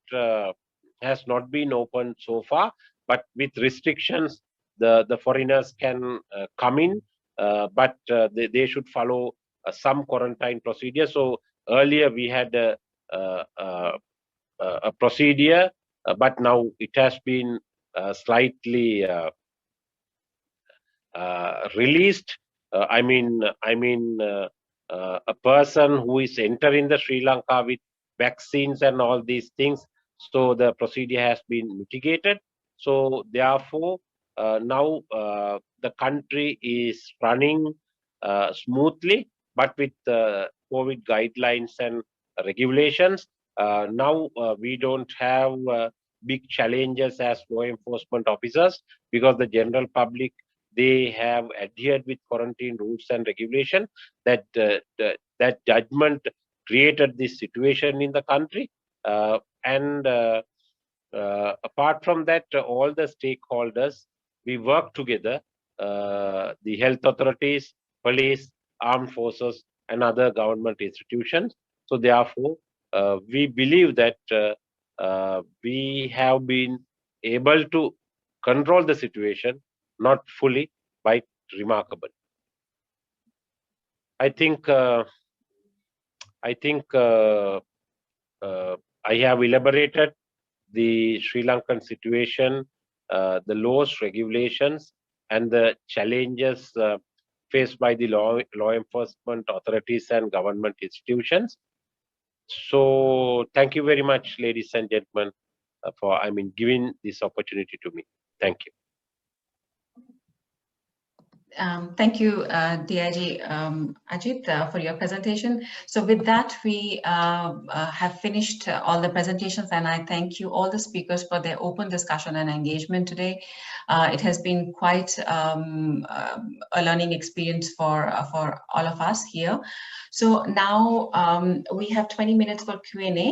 has not been opened so far, but with restrictions, the foreigners can come in, but they should follow some quarantine procedure. So earlier we had a procedure, but now it has been slightly released. I mean, a person who is entering the Sri Lanka with vaccines and all these things, so the procedure has been mitigated. So therefore, now the country is running smoothly, but with COVID guidelines and regulations. Now we don't have big challenges as law enforcement officers, because the general public, they have adhered with quarantine rules and regulation. That that judgment created this situation in the country, and apart from that, all the stakeholders, we work together, the health authorities, police, armed forces, and other government institutions. So therefore, we believe that we have been able to control the situation, not fully, but remarkable. I think I have elaborated the Sri Lankan situation, the laws, regulations, and the challenges faced by the law enforcement authorities and government institutions. So thank you very much, ladies and gentlemen, for giving this opportunity to me. Thank you.
Thank you, DIG Ajith, for your presentation. So with that, we have finished all the presentations, and I thank you all the speakers for their open discussion and engagement today. It has been quite a learning experience for all of us here. So now we have 20 minutes for Q&A.